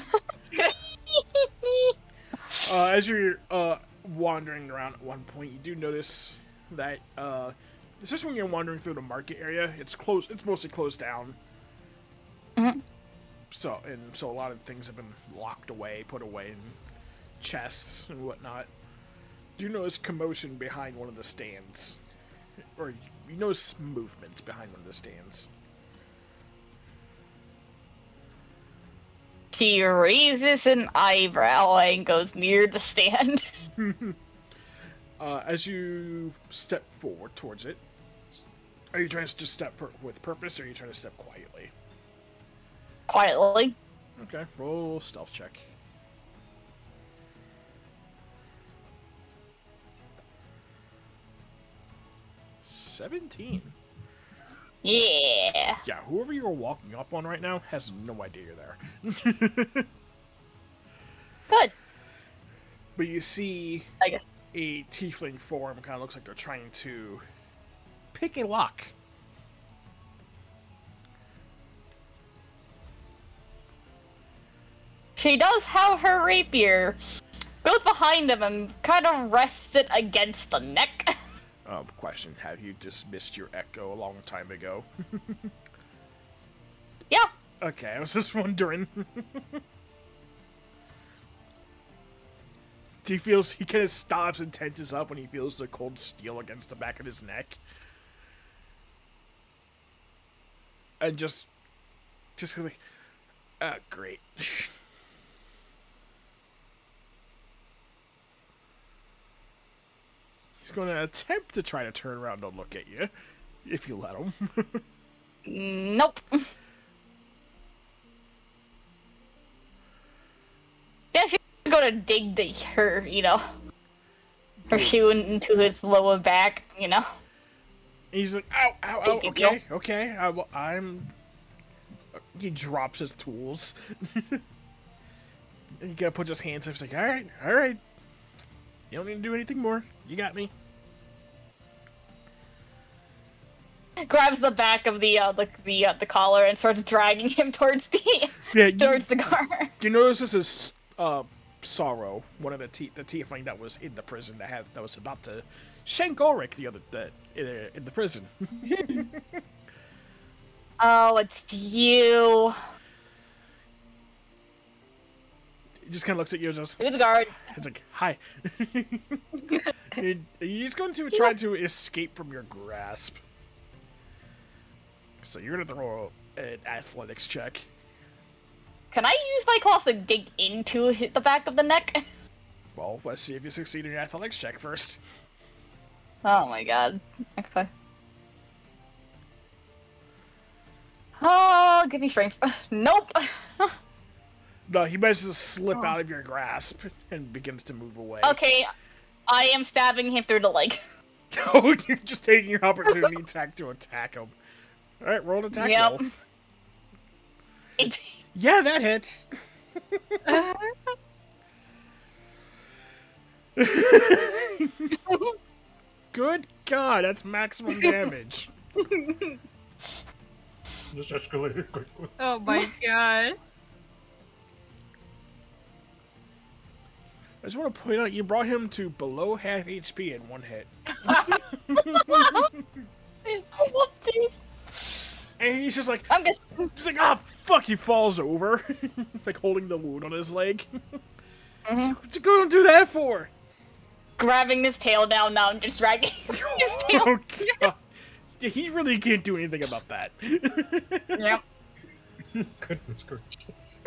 As you're wandering around at one point, you do notice that especially when you're wandering through the market area, it's closed. It's mostly closed down. Mm-hmm. So a lot of things have been locked away, put away in chests and whatnot. You notice commotion behind one of the stands, or you notice movement behind one of the stands. She raises an eyebrow and goes near the stand. As you step forward towards it, are you trying to just step with purpose, or are you trying to step quietly? Quietly. Okay, roll stealth check. $17. Yeah. Yeah, whoever you're walking up on right now has no idea you're there. Good. But you see I guess. a tiefling form, kind of looks like they're trying to pick a lock. She does have her rapier. Goes behind him and kind of rests it against the neck. Question, have you dismissed your echo a long time ago? Yeah. Okay, I was just wondering. He kind of stops and tenses up when he feels the cold steel against the back of his neck. And just like, great. He's going to attempt to try to turn around and look at you, if you let him. Nope. Yeah, she's gonna dig her shoe into his lower back, He's like, ow, ow, ow, Thank okay, you. okay, I'm... He drops his tools. He kind of puts his hands up, he's like, alright. You don't need to do anything more. You got me. Grabs the back of the collar and starts dragging him towards towards the car. You notice this is Sorrow, one of the tiefling that was in the prison that was about to shank Ulrich in the prison. Oh, it's you. He just kind of looks at you and just... To the guard. It's like, hi. He's going to try to escape from your grasp. So you're going to throw an athletics check. Can I use my claws to dig into the back of the neck? Well, let's see if you succeed in your athletics check first. Oh my god. Okay. Oh, give me strength. Nope. No, he manages to slip out of your grasp and begins to move away. Okay, I am stabbing him through the leg. Oh, you're just taking your opportunity attack to attack him. Alright, roll an attack roll. 18. Yeah, that hits. Good God, that's maximum damage. This escalated quickly. Oh my god. I just want to point out, you brought him to below half HP in one hit. Whoopsies. And he's just like, I'm just he's like, ah, fuck, he falls over. Like holding the wound on his leg. What's he going to do that for? grabbing his tail down now and just dragging his tail. Oh, God. He really can't do anything about that. Yep. Goodness gracious.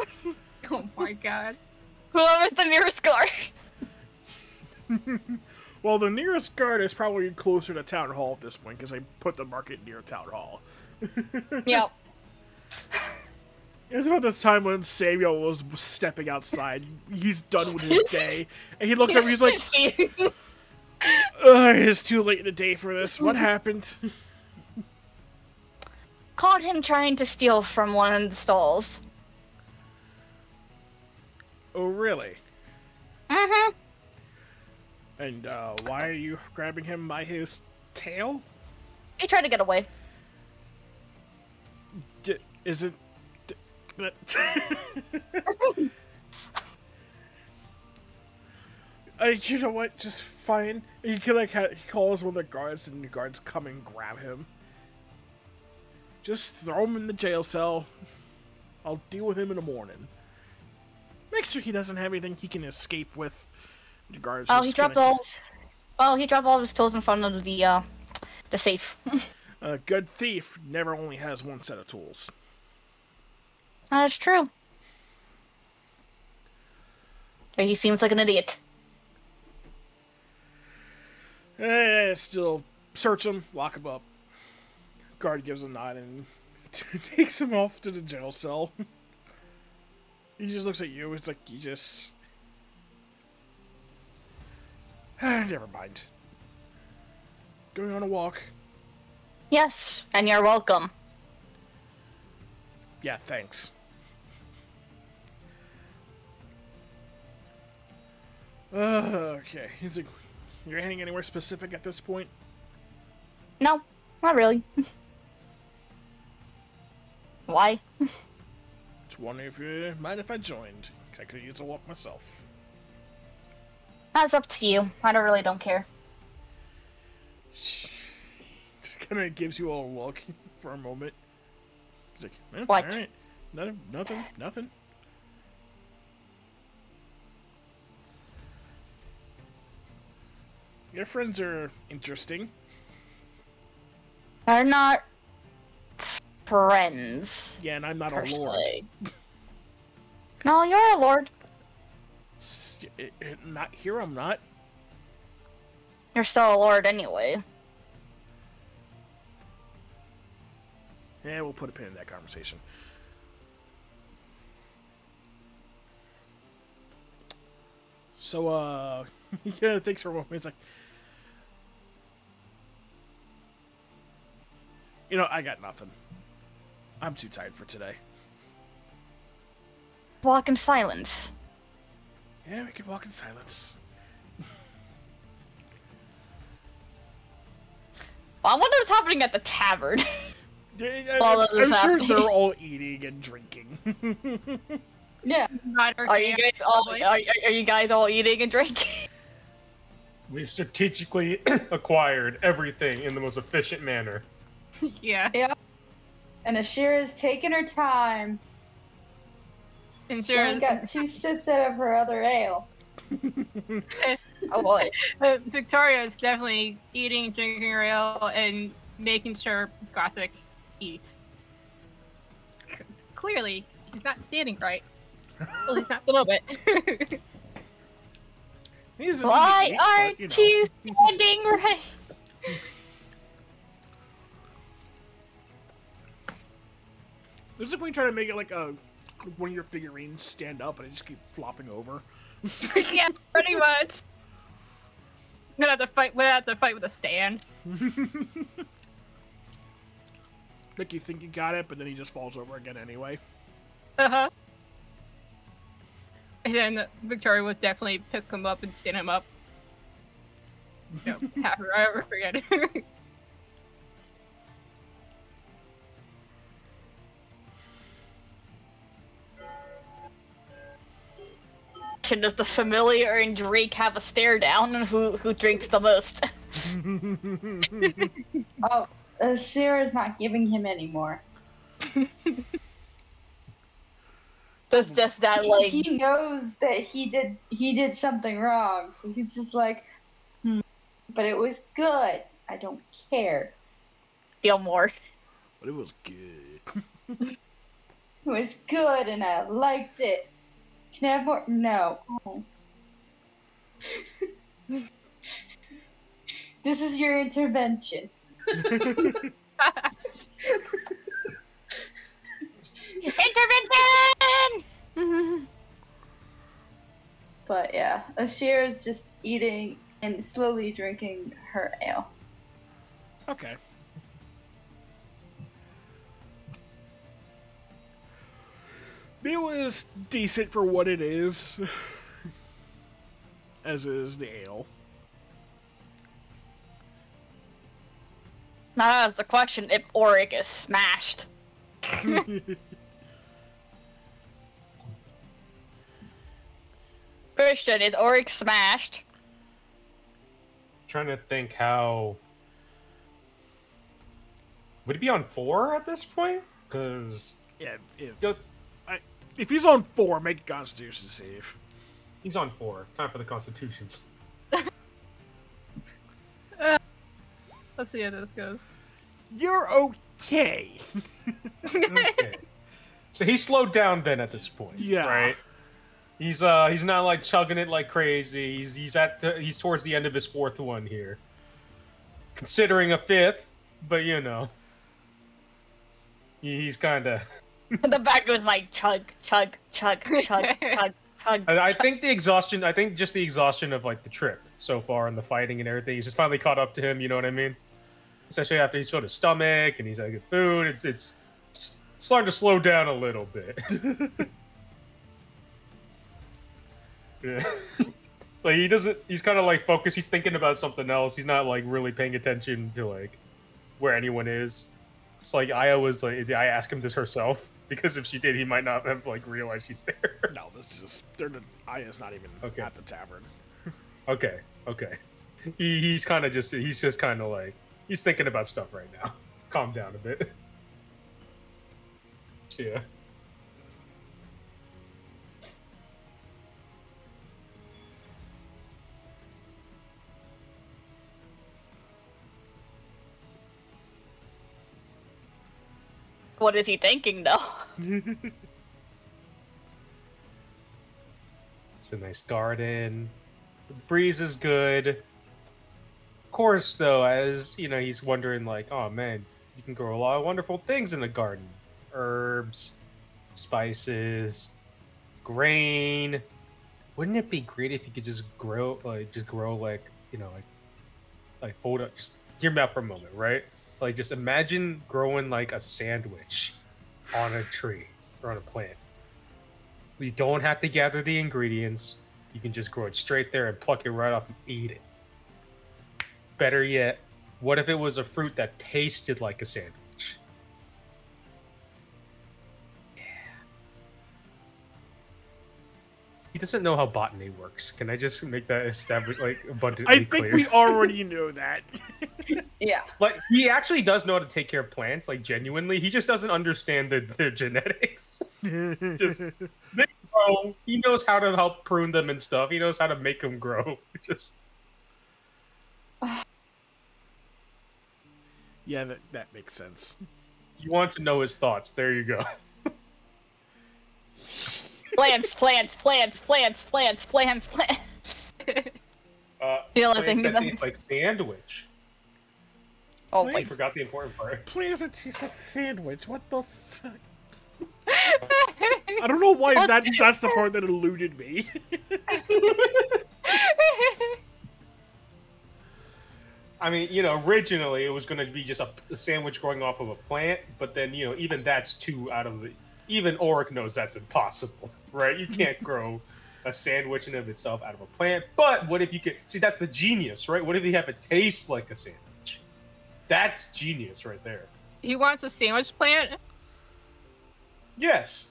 Oh my god. Whoever's the nearest guard. Well, the nearest guard is probably closer to Town Hall at this point, because they put the market near Town Hall. Yep. It was about this time when Samuel was stepping outside. He's done with his day. And he looks over, he's like, it's too late in the day for this. What happened? Caught him trying to steal from one of the stalls. Oh, really? Mm-hmm. And, why are you grabbing him by his tail? He tried to get away. Is it... you know what? Just fine. He can he calls one of the guards, and the guards come and grab him. Just throw him in the jail cell. I'll deal with him in the morning. Make sure he doesn't have anything he can escape with. The guards. Oh, he dropped all. Oh, he dropped all of his tools in front of the safe. A good thief never only has one set of tools. That's true. But he seems like an idiot. Still, search him, lock him up. Guard gives a nod and takes him off to the jail cell. He just looks at you. It's like you just... Never mind. Going on a walk. Yes, and you're welcome. Yeah, thanks. Okay. He's like, you're heading anywhere specific at this point? No, not really. Why? Just wondering if you mind if I joined. 'Cause I could use a walk myself. That's up to you. I really don't care. Just kind of gives you all a look for a moment. He's like, What? All right. Nothing. Your friends are interesting. They're not friends. Yeah, and I'm not per a lord. se. No, you're a lord. Not here, I'm not. You're still a lord anyway. Yeah, we'll put a pin in that conversation. So, he kind of thinks for a moment. He's like, you know, I got nothing. I'm too tired for today. Walk in silence. Yeah, we can walk in silence. Well, I wonder what's happening at the tavern. I'm sure they're all eating and drinking. Yeah. Are you guys all are you guys all eating and drinking? We've strategically acquired everything in the most efficient manner. Yeah. Yeah. And Ashira's taking her time. And She only got 2 sips out of her other ale. Oh boy. Victoria is definitely eating, drinking her ale, and making sure Gothic eats. 'Cause clearly, he's not standing right. Well, he's not a little bit. Why aren't you standing right? This is when you try to make it like one of your figurines stand up and it just keep flopping over. Yeah, pretty much. We'd have to fight with a stand. Make you think you got it, but then he just falls over again anyway. Uh-huh. And then Victoria would definitely pick him up and stand him up. No, have her ever forget it. Does the familiar and Drake have a stare down on who drinks the most? Oh, Sarah's not giving him anymore. That's just that, like... He knows that he did something wrong, so he's just like, but it was good. I don't care. Feel more. But it was good. It was good, and I liked it. Can I have more? No. Oh. This is your intervention. Intervention! But yeah, Ashira's just eating and slowly drinking her ale. Okay. Meal is decent for what it is. As is the ale. Now that's the question if Auric is smashed. Christian, is Auric smashed? Trying to think how. Would he be on 4 at this point? Because Yeah, if he's on 4, make a Constitution save. he's on 4. Time for the Constitutions. Let's see how this goes. You're okay. Okay. So he's slowed down then at this point. Yeah. Right. He's not like chugging it like crazy. He's towards the end of his 4th one here. Considering a 5th, but you know. He's kind of. The back goes like chug, chug, chug, chug, chug, chug. I think the exhaustion. I think just the exhaustion of like the trip so far and the fighting and everything. He's just finally caught up to him. You know what I mean? Especially after he's showed his stomach and he's had good food. It's starting to slow down a little bit. Yeah. Like he doesn't. He's kind of like focused. He's thinking about something else. He's not like really paying attention to like where anyone is. It's like Aya was like. Did I ask him this herself? Because if she did, he might not have like realized she's there. No, this is just. Aya's not even Okay. at the tavern. Okay. He's kind of just. He's just kind of like. He's thinking about stuff right now. Calm down a bit. Yeah. What is he thinking, though? It's a nice garden. The breeze is good. Of course, though, as you know, he's wondering like, oh man, you can grow a lot of wonderful things in the garden. Herbs, spices, grain. Wouldn't it be great if you could just grow like, you know, like hold up, just hear me out for a moment, right? Like just imagine growing like a sandwich on a tree or on a plant. You don't have to gather the ingredients. You can just grow it straight there and pluck it right off and eat it. Better yet, what if it was a fruit that tasted like a sandwich? Yeah. He doesn't know how botany works. Can I just make that established, like, abundantly I think clear? we already know that. Yeah. Like, he actually does know how to take care of plants, like, genuinely. He just doesn't understand their genetics. Just, they grow. He knows how to help prune them and stuff. He knows how to make them grow. Just... Yeah, that makes sense. You want to know his thoughts. There you go. Plants. The other Plants thing that taste like sandwich. Oh, I wait. forgot the important part. Plants that taste like sandwich. What the fuck? I don't know why that's the part that eluded me. I mean, you know, originally it was going to be just a sandwich growing off of a plant, but then, you know, even that's too out of the... Even Auric knows that's impossible, right? You can't grow a sandwich in of itself out of a plant. But what if you could... See, that's the genius, right? What if you have it taste like a sandwich? That's genius right there. He wants a sandwich plant? Yes.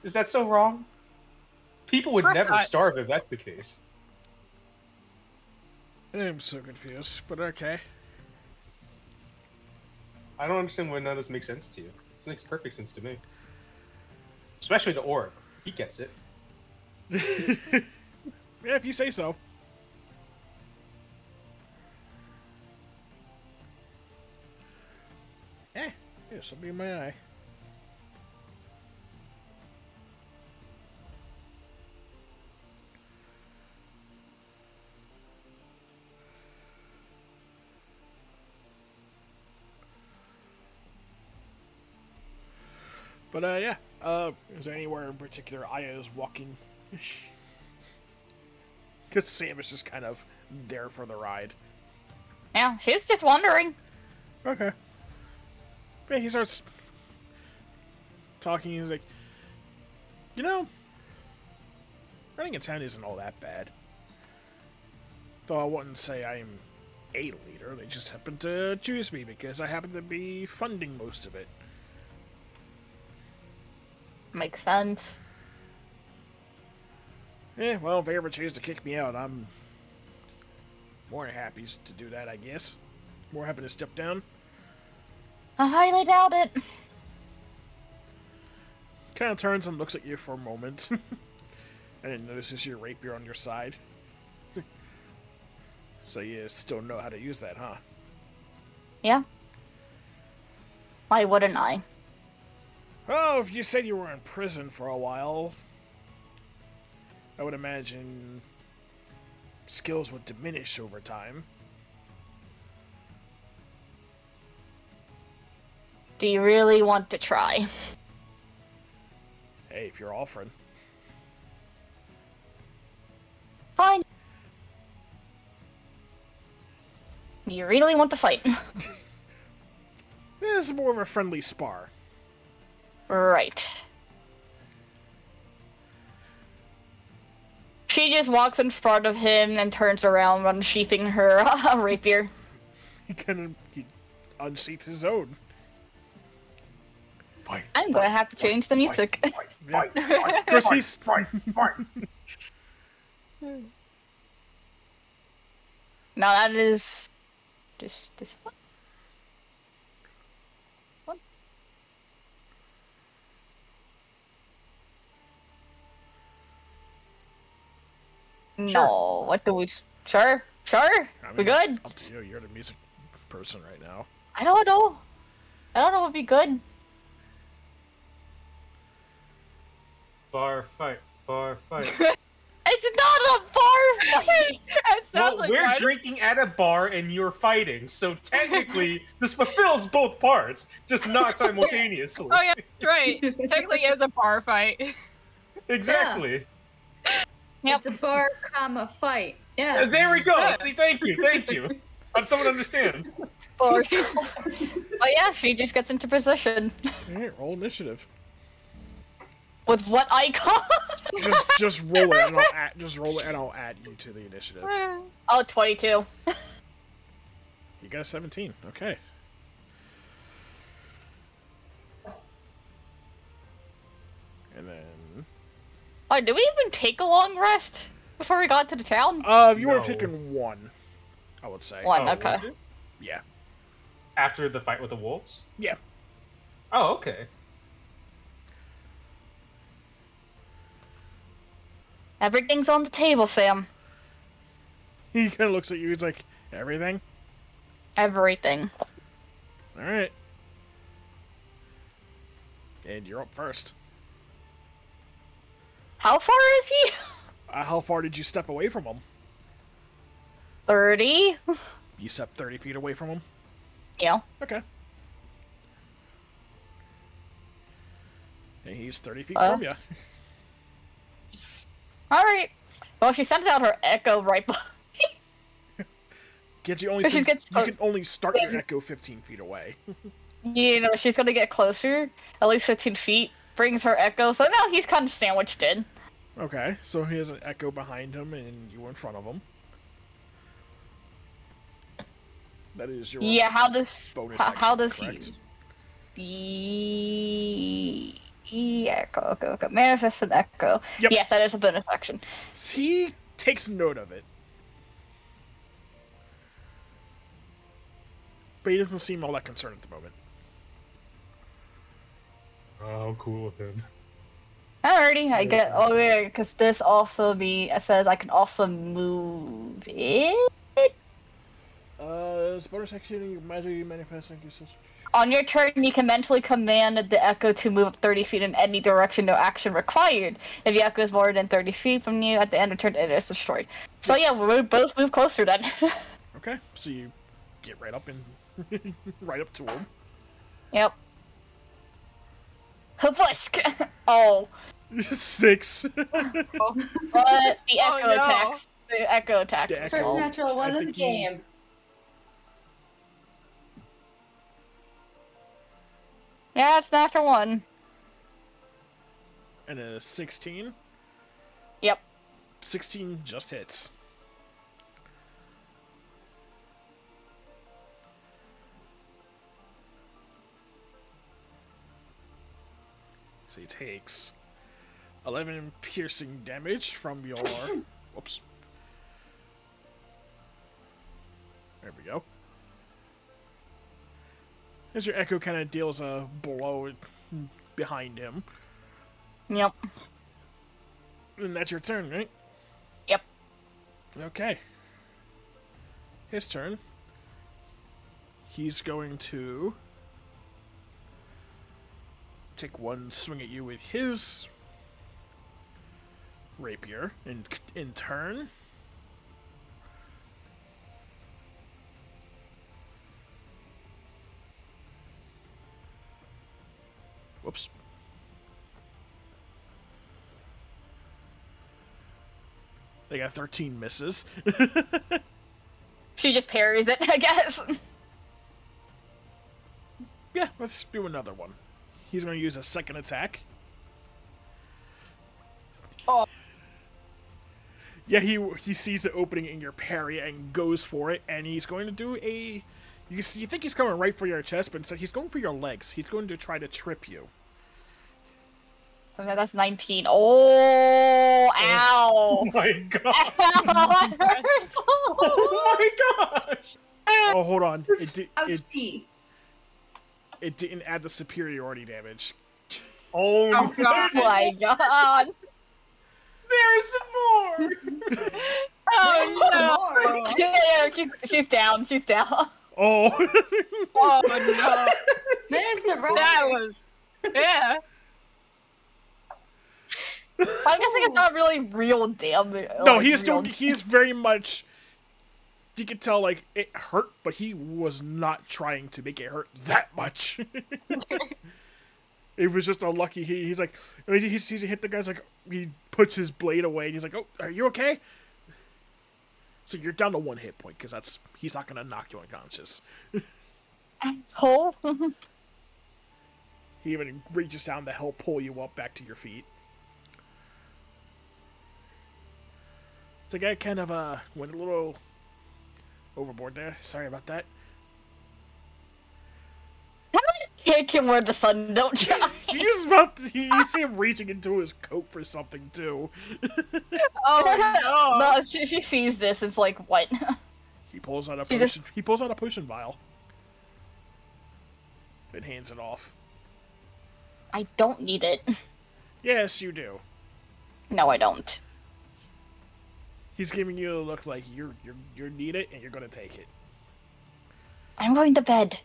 Is that so wrong? People would Of course never not. starve if that's the case. I'm so confused, but okay. I don't understand why none of this makes sense to you. This makes perfect sense to me. Especially the orc. He gets it. Yeah, if you say so. This will be my eye. But yeah, is there anywhere in particular Aya is walking? Because Sam is just kind of there for the ride. Yeah, she's just wondering. Okay. Yeah, he starts talking. He's like, you know, running a town isn't all that bad. Though I wouldn't say I'm a leader. They just happen to choose me because I happen to be funding most of it. Makes sense. Yeah, well, if they ever choose to kick me out, I'm more than happy to do that, I guess. More happy to step down. I highly doubt it. Kind of turns and looks at you for a moment. And then notices your rapier on your side. So you still know how to use that, huh? Yeah. Why wouldn't I? Oh, if you said you were in prison for a while, I would imagine skills would diminish over time. Do you really want to try? Hey, if you're offering. Fine. Do you really want to fight? This is more of a friendly spar. Right. She just walks in front of him and turns around, unsheathing her rapier. He unsheaths his own. Fight, I'm gonna have to change the music. Fight, Because he's... fight. Now that is just fun. Sure. No, what do we? Sure. I We mean, good? Up to you. You're the music person right now. I don't know. I don't know what'd be good. Bar fight. It's not a bar fight. It sounds Well, like we're one. drinking at a bar and you're fighting, so technically this fulfills both parts, just not simultaneously. Oh yeah, that's right. Technically, it's a bar fight. Exactly. Yep. It's a bar, comma, fight. Yeah. There we go. See, thank you. Someone understands. But yeah, she just gets into position. Alright, roll initiative. With what icon? Just roll it and I'll add you to the initiative. Oh, 22. You got a 17. Okay. And then Oh, did we even take a long rest before we got to the town? you were No. taking one, I would say. One, Oh, okay. was it? Yeah. After the fight with the wolves? Yeah. Oh, okay. Everything's on the table, Sam. He kind of looks at you. He's like, everything? Everything. Alright. And you're up first. How far is he? How far did you step away from him? 30? You stepped 30 feet away from him? Yeah. Okay. And he's 30 feet Oh. from you. Alright. Well, she sent out her echo right behind. Can't you only But she's you gets can close. only start your echo 15 feet away. You know, she's gonna get closer, at least 15 feet, brings her echo, so now he's kind of sandwiched in. Okay, so he has an echo behind him and you in front of him. That is your Yeah, how does bonus how action, does correct? he echo okay. Manifest an echo. Yep. Yes, that is a bonus action. He takes note of it. But he doesn't seem all that concerned at the moment. Oh, cool with him. Alrighty, I get. Oh yeah, because this also it says I can also move it. It's bonus action. Your magic manifesting yourself. On your turn, you can mentally command the echo to move up 30 feet in any direction, no action required. If the echo is more than 30 feet from you, at the end of turn, it is destroyed. So yeah, we'll both move closer then. Okay, so you get right up and right up to him. Yep. Hublisk! Oh. 6. But the echo no. attacks. The echo attacks. The First echo. natural one I of the think game. Yeah, it's natural 1. And a 16. Yep. 16 just hits. So he takes 11 piercing damage from your... Whoops. There we go. As your echo kind of deals a blow behind him. Yep. And that's your turn, right? Yep. Okay. His turn. He's going to take one swing at you with his rapier in turn. Whoops. They got 13 misses. She just parries it, I guess. Yeah, let's do another one. He's going to use a second attack. Oh. Yeah, he sees the opening in your parry and goes for it, and he's going to do a... You think he's coming right for your chest, but instead he's going for your legs. He's going to try to trip you. So that's 19. Oh, ow. Oh my god! Ow, that hurts. Oh my gosh! Oh, hold on. Ouchie. It didn't add the superiority damage. Oh, Oh, God. Oh my god. there's more! Oh no! More. Yeah, she's down. She's down. Oh. Oh no! There's the right. That was yeah. I'm guessing it's not really real damage. No, like, he is real still... He's very much... You could tell, like, it hurt, but he was not trying to make it hurt that much. It was just unlucky. He's like... He sees it hit the guy's like... He puts his blade away, and he's like, oh, are you okay? So you're down to 1 hit point, because that's... He's not going to knock you unconscious. hole. He even reaches down to help pull you up back to your feet. So I kind of went a little overboard there. Sorry about that. Kick him where the sun don't shine. He's about to, you see him reaching into his coat for something too. Oh no! No, she sees this. It's like, what? He pulls out a He potion. just- He pulls out a potion vial. And hands it off. I don't need it. Yes, you do. No, I don't. He's giving you a look like you need it and you're gonna take it. I'm going to bed.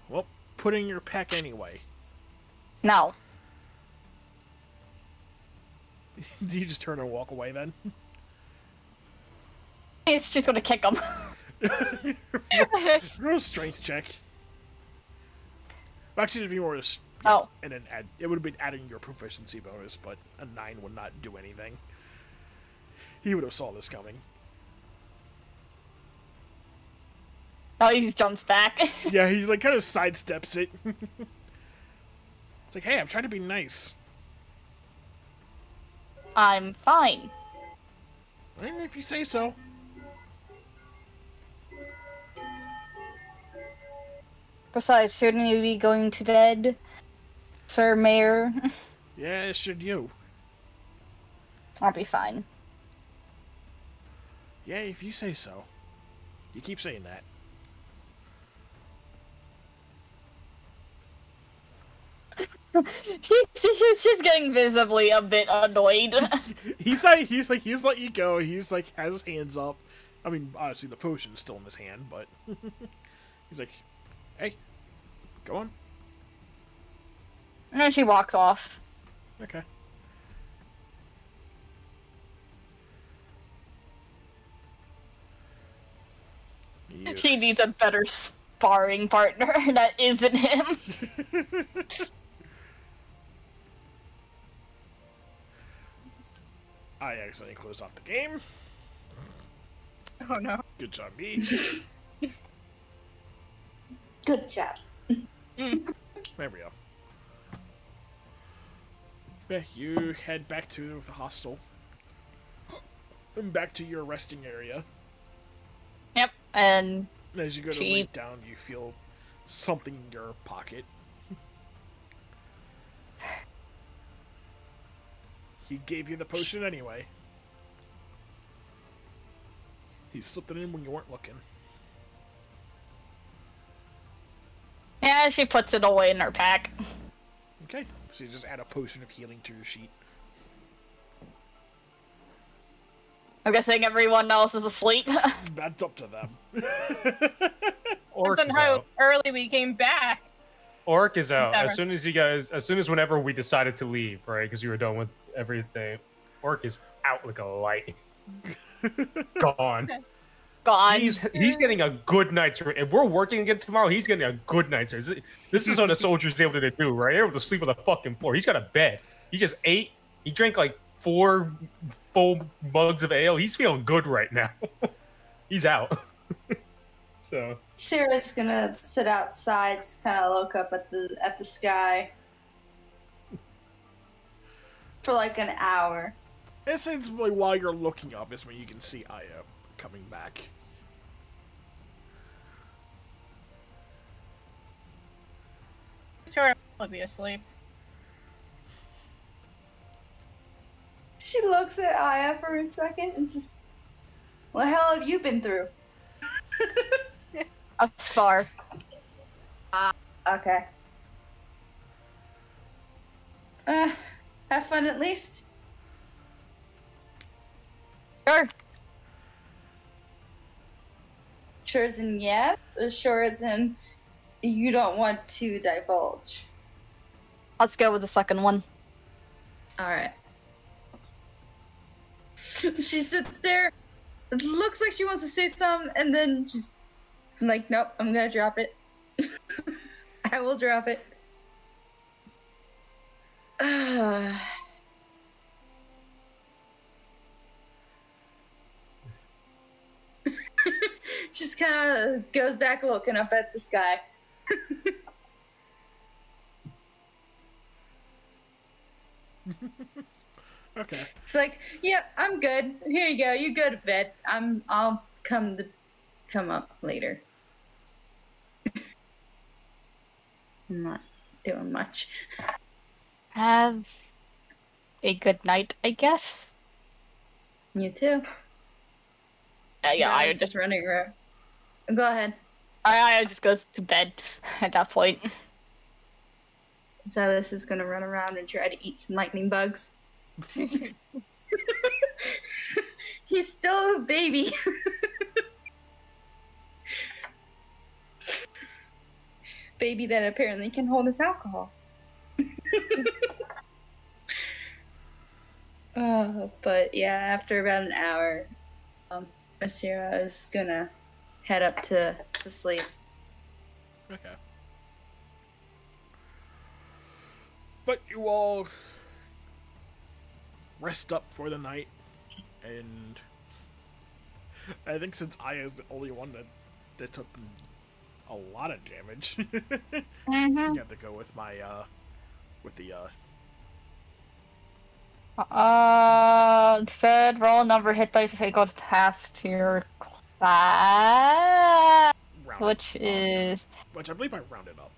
Well, put in your pack anyway. No. Do you just turn and walk away then? She's gonna kick him. Roll a strength check. Actually, it'd be more just... Oh. And then it would have been adding your proficiency bonus, but a 9 would not do anything. He would have saw this coming. Oh, he just jumps back. Yeah, he like kind of sidesteps it. It's like, hey, I'm trying to be nice. I'm fine. Well, if you say so. Besides, shouldn't you be going to bed, Sir Mayor? Yeah, should you? I'll be fine. Yeah, if you say so. You keep saying that. She's getting visibly a bit annoyed. He's let you go. He's like has his hands up. I mean, obviously the potion's still in his hand, but he's like, "Hey, go on." And then she walks off. Okay. You... She needs a better sparring partner that isn't him. I accidentally closed off the game. Oh no. Good job, me. Good job. There we go. Yeah, you head back to the hostel. And back to your resting area. Yep, and As you go to lay down, you feel something in your pocket. He gave you the potion anyway. He slipped it in when you weren't looking. yeah, she puts it away in her pack. Okay, so you just add a potion of healing to your sheet. I'm guessing everyone else is asleep. That's up to them. Orc Depends is on how out. early we came back. Orc is out. Never. As soon as whenever we decided to leave, right? Because you were done with everything. Orc is out like a light. Gone. Gone. He's getting a good night's rest. If we're working again tomorrow, he's getting a good night's rest. This is what a soldier's able to do, right? They're able to sleep on the fucking floor. He's got a bed. He just ate. He drank like 4 full mugs of ale. He's feeling good right now. He's out. So Sarah's gonna sit outside, just kind of look up at the sky for like an hour. Essentially, while you're looking up is when you can see Aya coming back. Sure, I'll be asleep. She looks at Aya for a second and just, what the hell have you been through? A scar. Okay. Have fun at least. Sure. Sure as in yes, or sure as in you don't want to divulge? Let's go with the second one. Alright. She sits there, it looks like she wants to say something, and then just like, nope, I'm gonna drop it. I will drop it. Just kind of goes back looking up at the sky. Okay. It's like, yeah, I'm good. Here you go. You go to bed. I'll come up later. I'm not doing much. Have a good night, I guess. You too. Yeah, I Zion's just running around. Go ahead. I just goes to bed at that point. Silas is gonna run around and try to eat some lightning bugs. He's still a baby. Baby that apparently can hold his alcohol. But yeah, after about an hour, Asira is gonna head up to sleep. Okay. But you all rest up for the night, and I think since Aya's the only one that took a lot of damage, Mm-hmm. you have to go with my Instead, roll a number, hit dice, equals half to your class, round, which is which I believe I rounded up.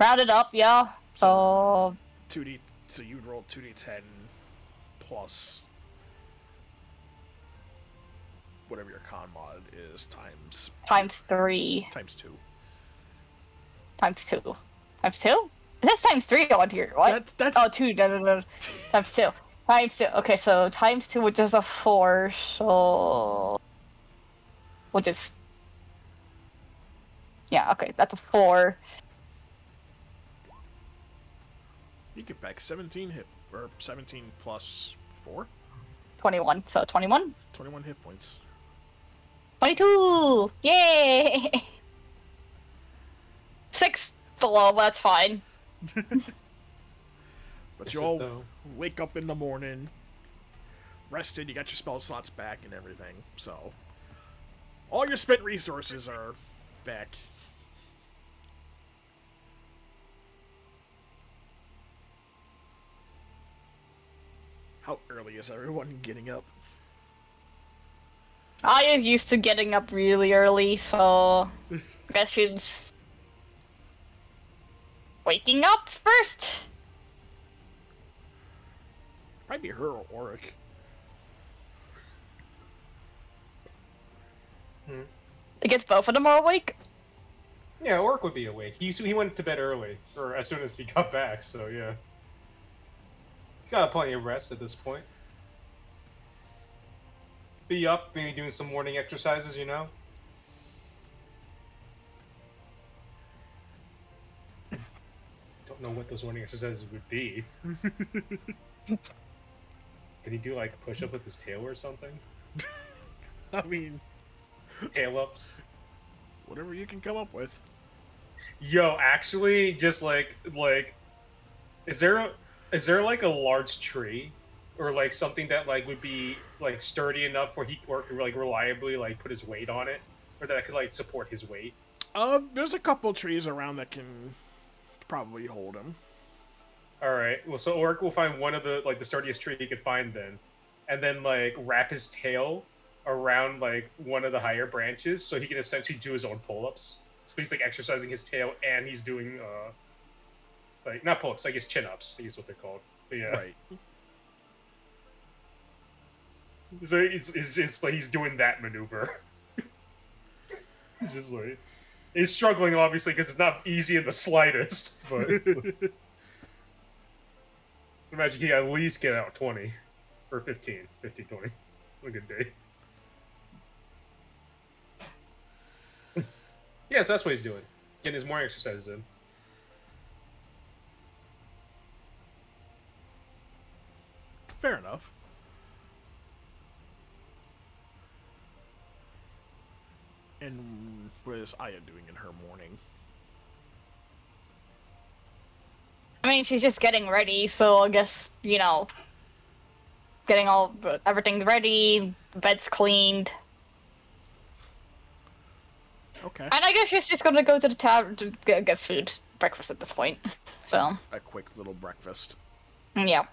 rounded up, yeah. So 2d. So you'd roll 2d10 plus whatever your con mod is times Times 3. times 2. Times 2. Times 2? That's times 3 on here. What? That's Oh, 2. No. Times 2. Times 2. Okay, so times 2, which is a 4, so... Which is... Yeah, okay, that's a 4. You get back 17 hit, or 17 plus 4? 21, so 21? 21 hit points. 22! Yay! 6 below, that's fine. But Is you it, all though? wake up in the morning, rested, you got your spell slots back and everything, so... All your spent resources are back. How early is everyone getting up? I is used to getting up really early, so... I guess she's... waking up first? Probably her or Auric. It gets both of them are awake? Yeah, Orc would be awake. He went to bed early, or as soon as he got back. So yeah, he's got plenty of rest at this point. Be up, maybe doing some morning exercises. You know. Don't know what those morning exercises would be. Can he do like push up with his tail or something? I mean, Tail ups. whatever you can come up with. Yo, actually, just is there like a large tree, or like something that like would be like sturdy enough where he could like reliably like put his weight on it, or that could like support his weight? There's a couple trees around that can probably hold him. All right, well, so Orc will find one of the like the sturdiest tree he could find then, and then like wrap his tail around like one of the higher branches so he can essentially do his own pull-ups. So he's like exercising his tail and he's doing like not pull-ups, I guess chin-ups, I guess what they're called. But yeah. Right. So it's like he's doing that maneuver. He's just like he's struggling obviously because it's not easy in the slightest, but it's like, imagine he at least get out 20 or 15, 20 on a good day. Yeah, so that's what he's doing. Getting his morning exercises in. Fair enough. And what is Aya doing in her morning? I mean, she's just getting ready, so I guess, you know, getting everything ready, bed's cleaned. Okay. And I guess she's just gonna go to the tavern to get food, breakfast at this point. So, A quick little breakfast. yeah.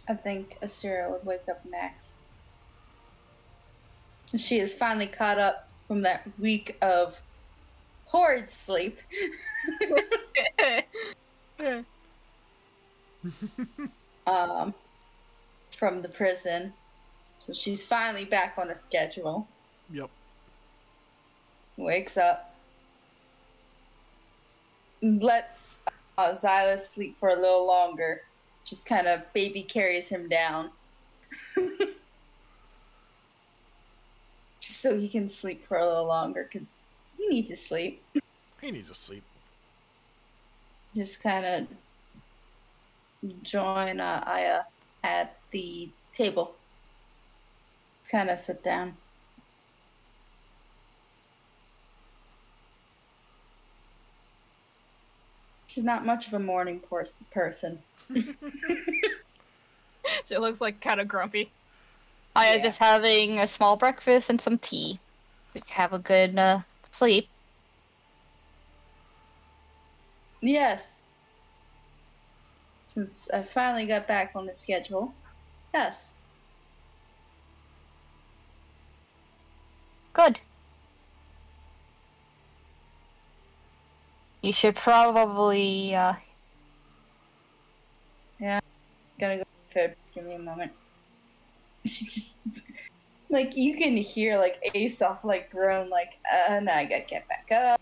I think Asura would wake up next. She is finally caught up from that week of horrid sleep. From the prison. So she's finally back on a schedule. Yep. Wakes up. Lets Xylas sleep for a little longer. Just kind of baby carries him down. Just so he can sleep for a little longer, because he needs to sleep. He needs to sleep. Just kind of join Aya at the table. Kind of sit down. She's not much of a morning person. She looks like kind of grumpy. I am Yeah. just having a small breakfast and some tea. Have a good sleep. Yes. Since I finally got back on the schedule. Yes. Good. You should probably Gotta go get food. Give me a moment. She just, like, you can hear, like, Aesop, like, groan, like, now I gotta get back up.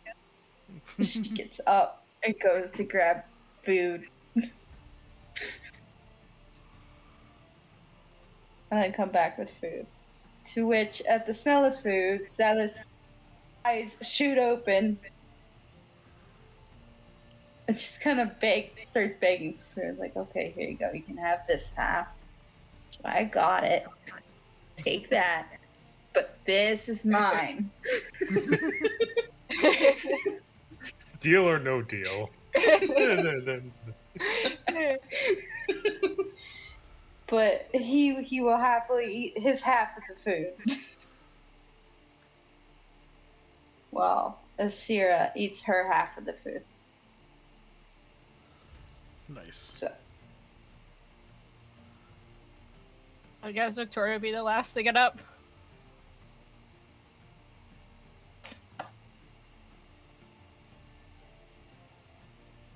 She gets up and goes to grab food. And then come back with food. To which, at the smell of food, Zealous eyes shoot open and just kind of starts begging for food. Like, okay, here you go. You can have this half. I got it. Take that. But this is mine. Deal or no deal? But he will happily eat his half of the food. While Asira eats her half of the food. Nice. So I guess Victoria would be the last to get up.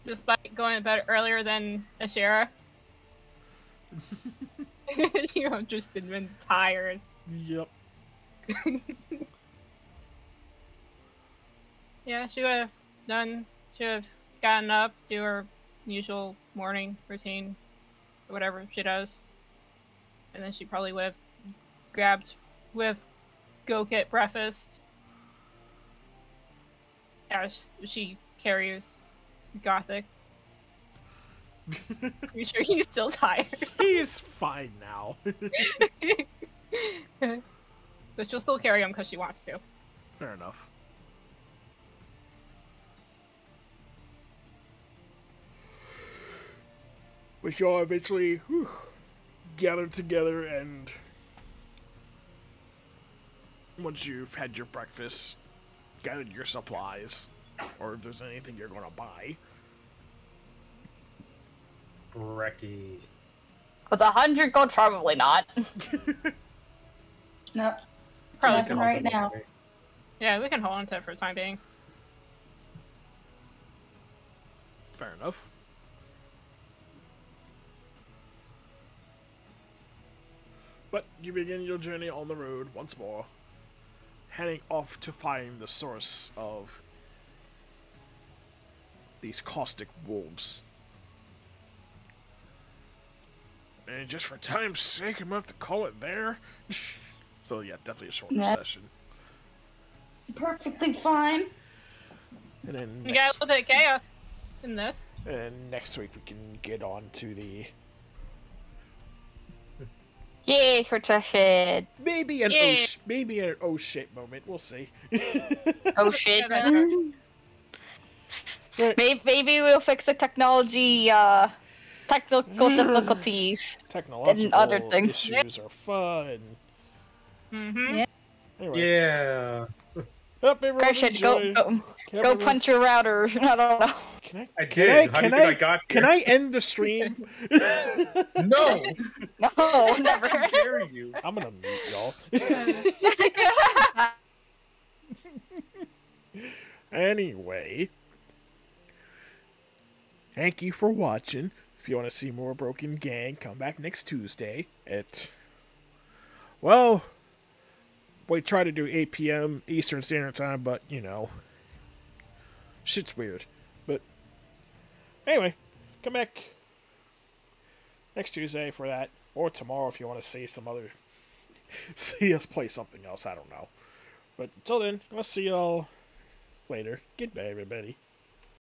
Despite going to bed earlier than Ashera. You've just been tired. Yep. Yeah, she would have gotten up, do her usual morning routine, or whatever she does. And then she probably would have go get breakfast. As she carries Gothic. Pretty sure he's still tired. He's fine now. But she'll still carry him because she wants to. Fair enough. But y'all eventually gather together, and once you've had your breakfast, gathered your supplies, or if there's anything you're gonna buy. Brecky. With 100 gold, probably not. nope. Probably Nothing right now. Yeah, we can hold on to it for the time being. Fair enough. But you begin your journey on the road once more, heading off to find the source of these caustic wolves. And just for time's sake, I'm gonna have to call it there. So yeah, definitely a shorter session. Perfectly fine. And then You got a little bit of chaos in this. and next week we can get on to the Yay, protection. maybe an Yay. oh shit moment. We'll see. Oh shit. Yeah, Maybe we'll fix the technology, technical difficulties. Technological other things. issues are fun. Mm-hmm. Yeah. Anyway, Yeah. hope everyone Christian, enjoy. go punch your router. I don't know. Can I? I Can did. I? How do Can you think I? I got Can here? I end the stream? No! No, never. How dare you? I'm gonna mute y'all. Anyway, thank you for watching. If you want to see more Broken Gang, come back next Tuesday at, well, we try to do 8 p.m. Eastern Standard Time, but, you know, shit's weird. But, anyway, come back next Tuesday for that, or tomorrow if you want to see some other, see us play something else, I don't know. But until then, I'll see y'all later. Goodbye, everybody.